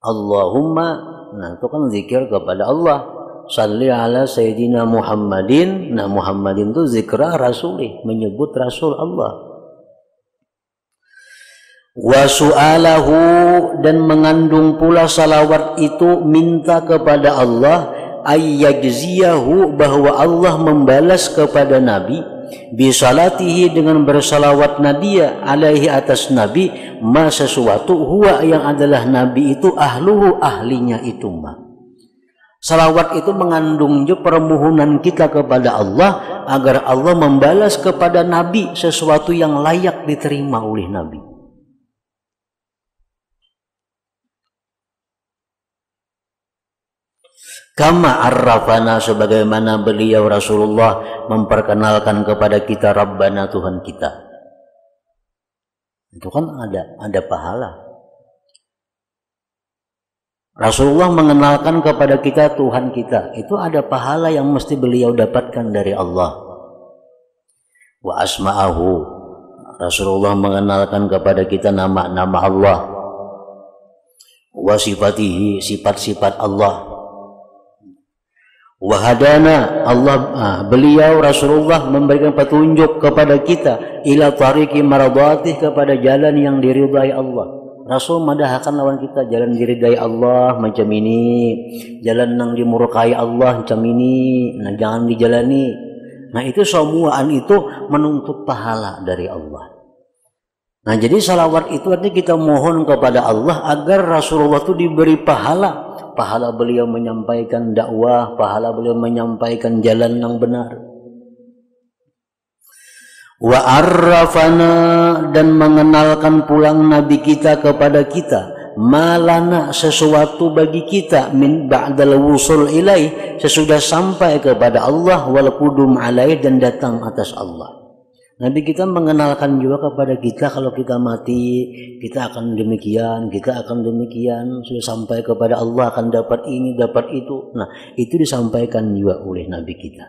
Allahumma, nah itu kan zikir kepada Allah. Salli ala sayyidina Muhammadin, nah Muhammadin itu zikra rasuli, menyebut rasul Allah. Wa su'alahu, dan mengandung pula salawat itu minta kepada Allah, ayyajziyahu, bahwa Allah membalas kepada Nabi, bisalatihi, dengan bersalawat Nabiya alaihi atas Nabi, ma sesuatu huwa yang adalah Nabi itu ahluhu, ahlinya itu ma. Salawat itu mengandung juga permohonan kita kepada Allah agar Allah membalas kepada Nabi sesuatu yang layak diterima oleh Nabi. Kama arrafana, sebagaimana beliau Rasulullah memperkenalkan kepada kita Rabbana, Tuhan kita. Itu kan ada pahala. Rasulullah mengenalkan kepada kita Tuhan kita, itu ada pahala yang mesti beliau dapatkan dari Allah. Wa asma'ahu, Rasulullah mengenalkan kepada kita nama-nama Allah. Wa sifatihi, sifat-sifat Allah. Wahadana, Allah, beliau Rasulullah memberikan petunjuk kepada kita ila tariqi maradhatih, kepada jalan yang diridai Allah. Rasul madahkan lawan kita, jalan diridai Allah macam ini, jalan yang dimurkai Allah macam ini, nah jangan dijalani. Nah itu semuaan itu menuntut pahala dari Allah. Nah jadi salawat itu artinya kita mohon kepada Allah agar Rasulullah itu diberi pahala. Pahala beliau menyampaikan dakwah, pahala beliau menyampaikan jalan yang benar. Wa arrafana, dan mengenalkan pulang Nabi kita kepada kita, malana, sesuatu bagi kita, min ba'dal wusul ilaih, sesudah sampai kepada Allah, wal qudum alaih, dan datang atas Allah. Nabi kita mengenalkan juga kepada kita kalau kita mati kita akan demikian, kita akan demikian, sudah sampai kepada Allah akan dapat ini, dapat itu. Nah itu disampaikan juga oleh Nabi kita.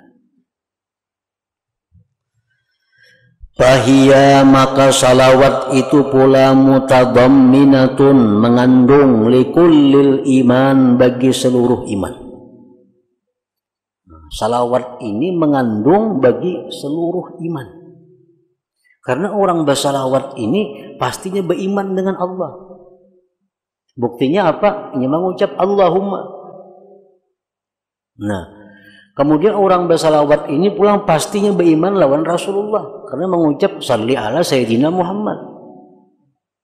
Fahiyya, maka salawat itu pula mutadamminatun, mengandung likullil iman, bagi seluruh iman. salawat ini mengandung bagi seluruh iman. Karena orang bersalawat ini pastinya beriman dengan Allah. Buktinya apa? Ini mengucap Allahumma. Nah, kemudian orang bersalawat ini pulang pastinya beriman lawan Rasulullah. Karena mengucap salli ala Sayyidina Muhammad.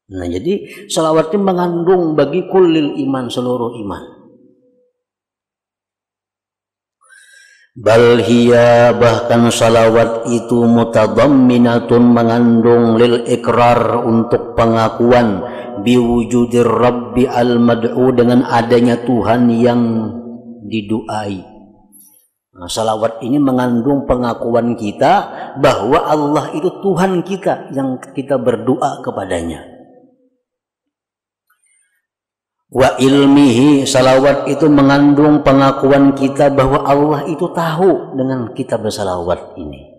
Nah, jadi salawatnya mengandung bagi kullil iman, seluruh iman. Bal hiya, bahkan salawat itu mutadamminatun, mengandung lil ikrar, untuk pengakuan biwujudir rabbi al mad'u, dengan adanya Tuhan yang diduai. Nah, salawat ini mengandung pengakuan kita bahwa Allah itu Tuhan kita yang kita berdoa kepadanya. Wa ilmihi, salawat itu mengandung pengakuan kita bahwa Allah itu tahu dengan kita bersalawat ini.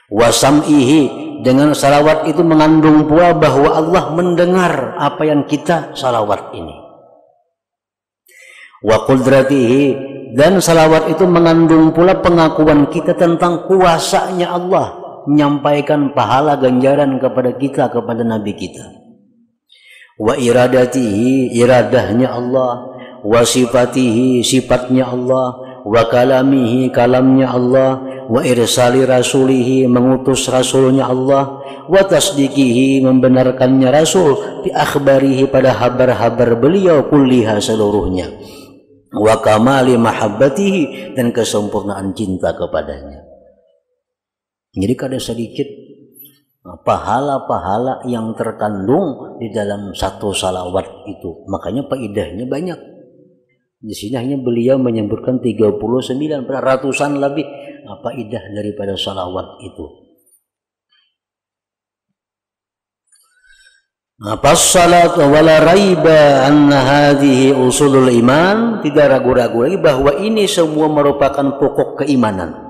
Wa sam'ihi, dengan salawat itu mengandung pula bahwa Allah mendengar apa yang kita salawat ini. Wa qudratihi, dan salawat itu mengandung pula pengakuan kita tentang kuasanya Allah menyampaikan pahala ganjaran kepada kita, kepada Nabi kita. Wa iradatihi, iradahnya Allah. Wa sifatihi, sifatnya Allah. Wa kalamihi, kalamnya Allah. Wa irsali rasulihi, mengutus rasulnya Allah. Wa tasdiqihi, membenarkannya rasul. Bi akhbarihi, pada habar-habar beliau, kulliha, seluruhnya. Wa kamali mahabbatihi, dan kesempurnaan cinta kepadanya. Jadi kada sedikit pahala-pahala yang terkandung di dalam satu salawat itu. Makanya faedahnya banyak. Di sini hanya beliau menyebutkan 39, ratusan lebih faedah daripada salawat itu. Fassalat wala raiba anna hadhihi usulul iman, tidak ragu-ragu lagi bahwa ini semua merupakan pokok keimanan.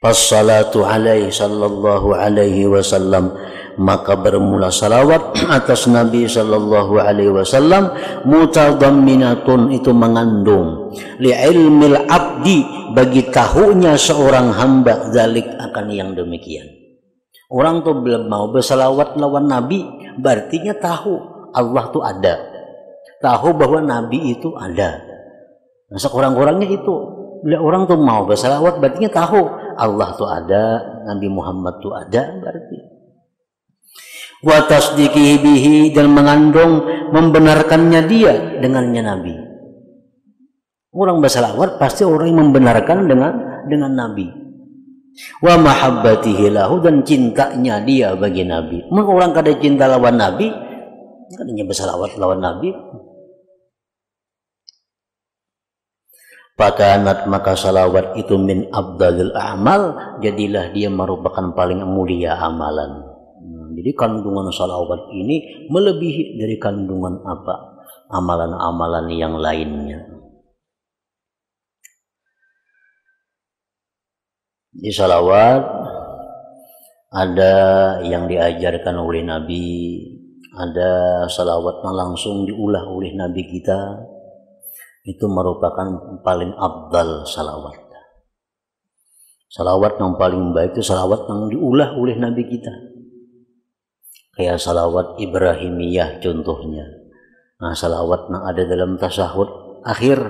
Fassalatu alaihi sallallahu alaihi wasallam, maka bermula salawat atas Nabi sallallahu alaihi wasallam, mutadamminatun, itu mengandung li ilmil abdi, bagi tahunya seorang hamba, zalik, akan yang demikian. Orang tuh belum mau bersalawat lawan Nabi, berartinya tahu Allah tuh ada, tahu bahwa Nabi itu ada. Nah, sekurang-kurangnya itu. Bila orang tuh mau bersalawat, berarti tahu Allah tuh ada, Nabi Muhammad tuh ada, berarti. Wa tasdiqihi bihi, dan mengandung membenarkannya dia dengannya Nabi. Orang bersalawat pasti orang yang membenarkan dengan Nabi. Wa mahabbatihi lahu, dan cintanya dia bagi Nabi. Orang kada cinta lawan Nabi, kadanya bersalawat lawan Nabi. Fakanat, maka salawat itu min abdalil a'mal, jadilah dia merupakan paling mulia amalan. Jadi kandungan salawat ini melebihi dari kandungan apa amalan-amalan yang lainnya. Di salawat ada yang diajarkan oleh Nabi, ada salawat yang langsung diulah oleh Nabi kita. Itu merupakan paling abdal salawat. Salawat yang paling baik itu salawat yang diulah oleh Nabi kita. Kayak salawat Ibrahimiyah contohnya. Nah, salawat yang ada dalam tasahud akhir.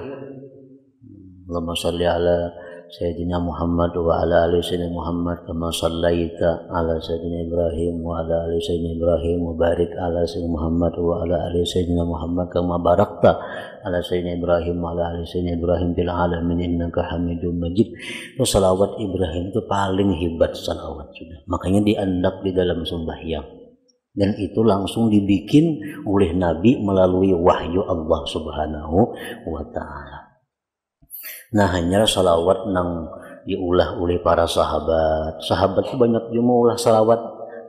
Allahumma shalli ala Sayyidina Muhammad wa ala ali Sayyidina Muhammad kama sallaita ala Sayyidina Ibrahim wa ala ali Sayyidina Ibrahim wa barik ala Sayyidina Muhammad wa ala ali Sayyidina Muhammad kama barakta ala Sayyidina Ibrahim wa ala ali Sayyidina Ibrahim fil alamin innaka Hamidum Majid. Itu salawat Ibrahim itu paling hebat salawat sudah. Makanya diandak di dalam sembahyang. Dan itu langsung dibikin oleh Nabi melalui wahyu Allah Subhanahu wa ta'ala. Nah, hanya salawat yang diulah oleh para sahabat. Sahabat itu banyak juga ulah salawat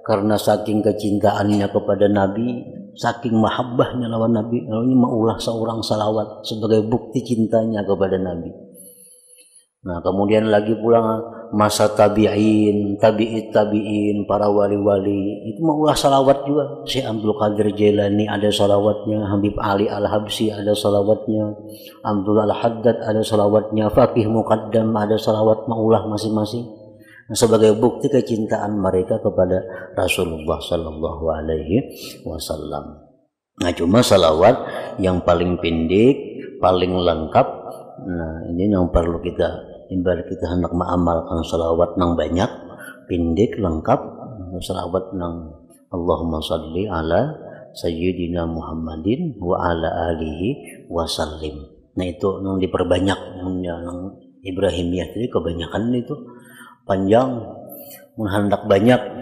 karena saking kecintaannya kepada Nabi, saking mahabbahnya lawan Nabi, lalu maulah seorang salawat sebagai bukti cintanya kepada Nabi. Nah, kemudian lagi pula masa tabi'in, tabi'in, para wali-wali itu mau ulah salawat juga. Syekh Abdul Qadir Jailani ada salawatnya, Habib Ali Al-Habsyi ada salawatnya, Abdul Al-Haddad ada salawatnya, Faqih Muqaddam ada salawat maulah masing-masing. Nah, sebagai bukti kecintaan mereka kepada Rasulullah Sallallahu Alaihi Wasallam. Nah, cuma salawat yang paling pendek, paling lengkap. Nah, ini yang perlu kita ibarat kita hendak mengamalkan salawat nang banyak, pendek, lengkap. Salawat nang Allahumma salli ala Sayyidina Muhammadin wa ala alihi wasallim. Nah, itu nang diperbanyak, nang Ibrahimiyah jadi kebanyakan itu panjang, menghendak banyak.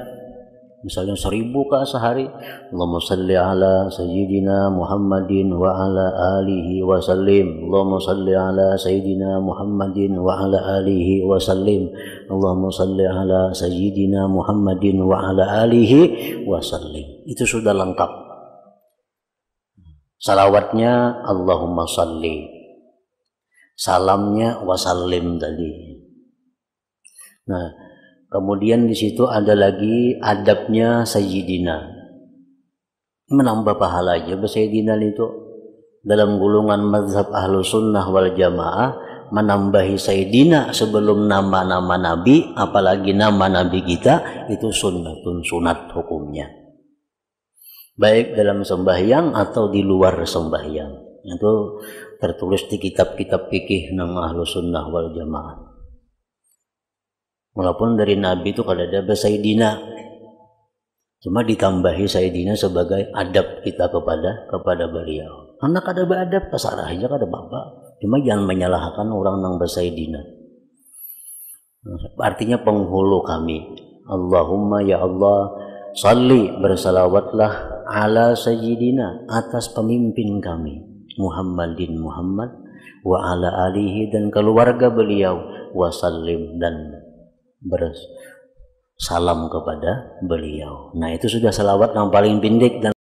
Misalnya 1000 kah sehari. Allahumma salli ala Sayyidina Muhammadin wa ala alihi wa sallim. Allahumma salli ala Sayyidina Muhammadin wa ala alihi wa sallim. Allahumma salli ala Sayyidina Muhammadin wa ala alihi wa sallim. Itu sudah lengkap. Salawatnya Allahumma salli. Salamnya wa sallim tadi. Nah, kemudian di situ ada lagi adabnya Sayyidina. Menambah pahala aja Sayyidina itu. Dalam golongan mazhab ahlu sunnah wal jamaah, menambahi Sayyidina sebelum nama-nama Nabi, apalagi nama Nabi kita, itu sunnatun, sunat hukumnya. Baik dalam sembahyang atau di luar sembahyang. Itu tertulis di kitab-kitab fikih nang ahlu sunnah wal jamaah. Walaupun dari Nabi itu kalau ada Sayyidina, cuma ditambahi Sayyidina sebagai adab kita kepada beliau. Anak ada beradab, pasarah aja ada bapak. Cuma jangan menyalahkan orang nang Sayyidina. Artinya penghulu kami. Allahumma ya Allah, salli, bersalawatlah ala Sayyidina, atas pemimpin kami Muhammadin Muhammad, wa ala alihi, dan keluarga beliau, wasallim, dan bersalam kepada beliau. Nah, itu sudah salawat yang paling pendek dan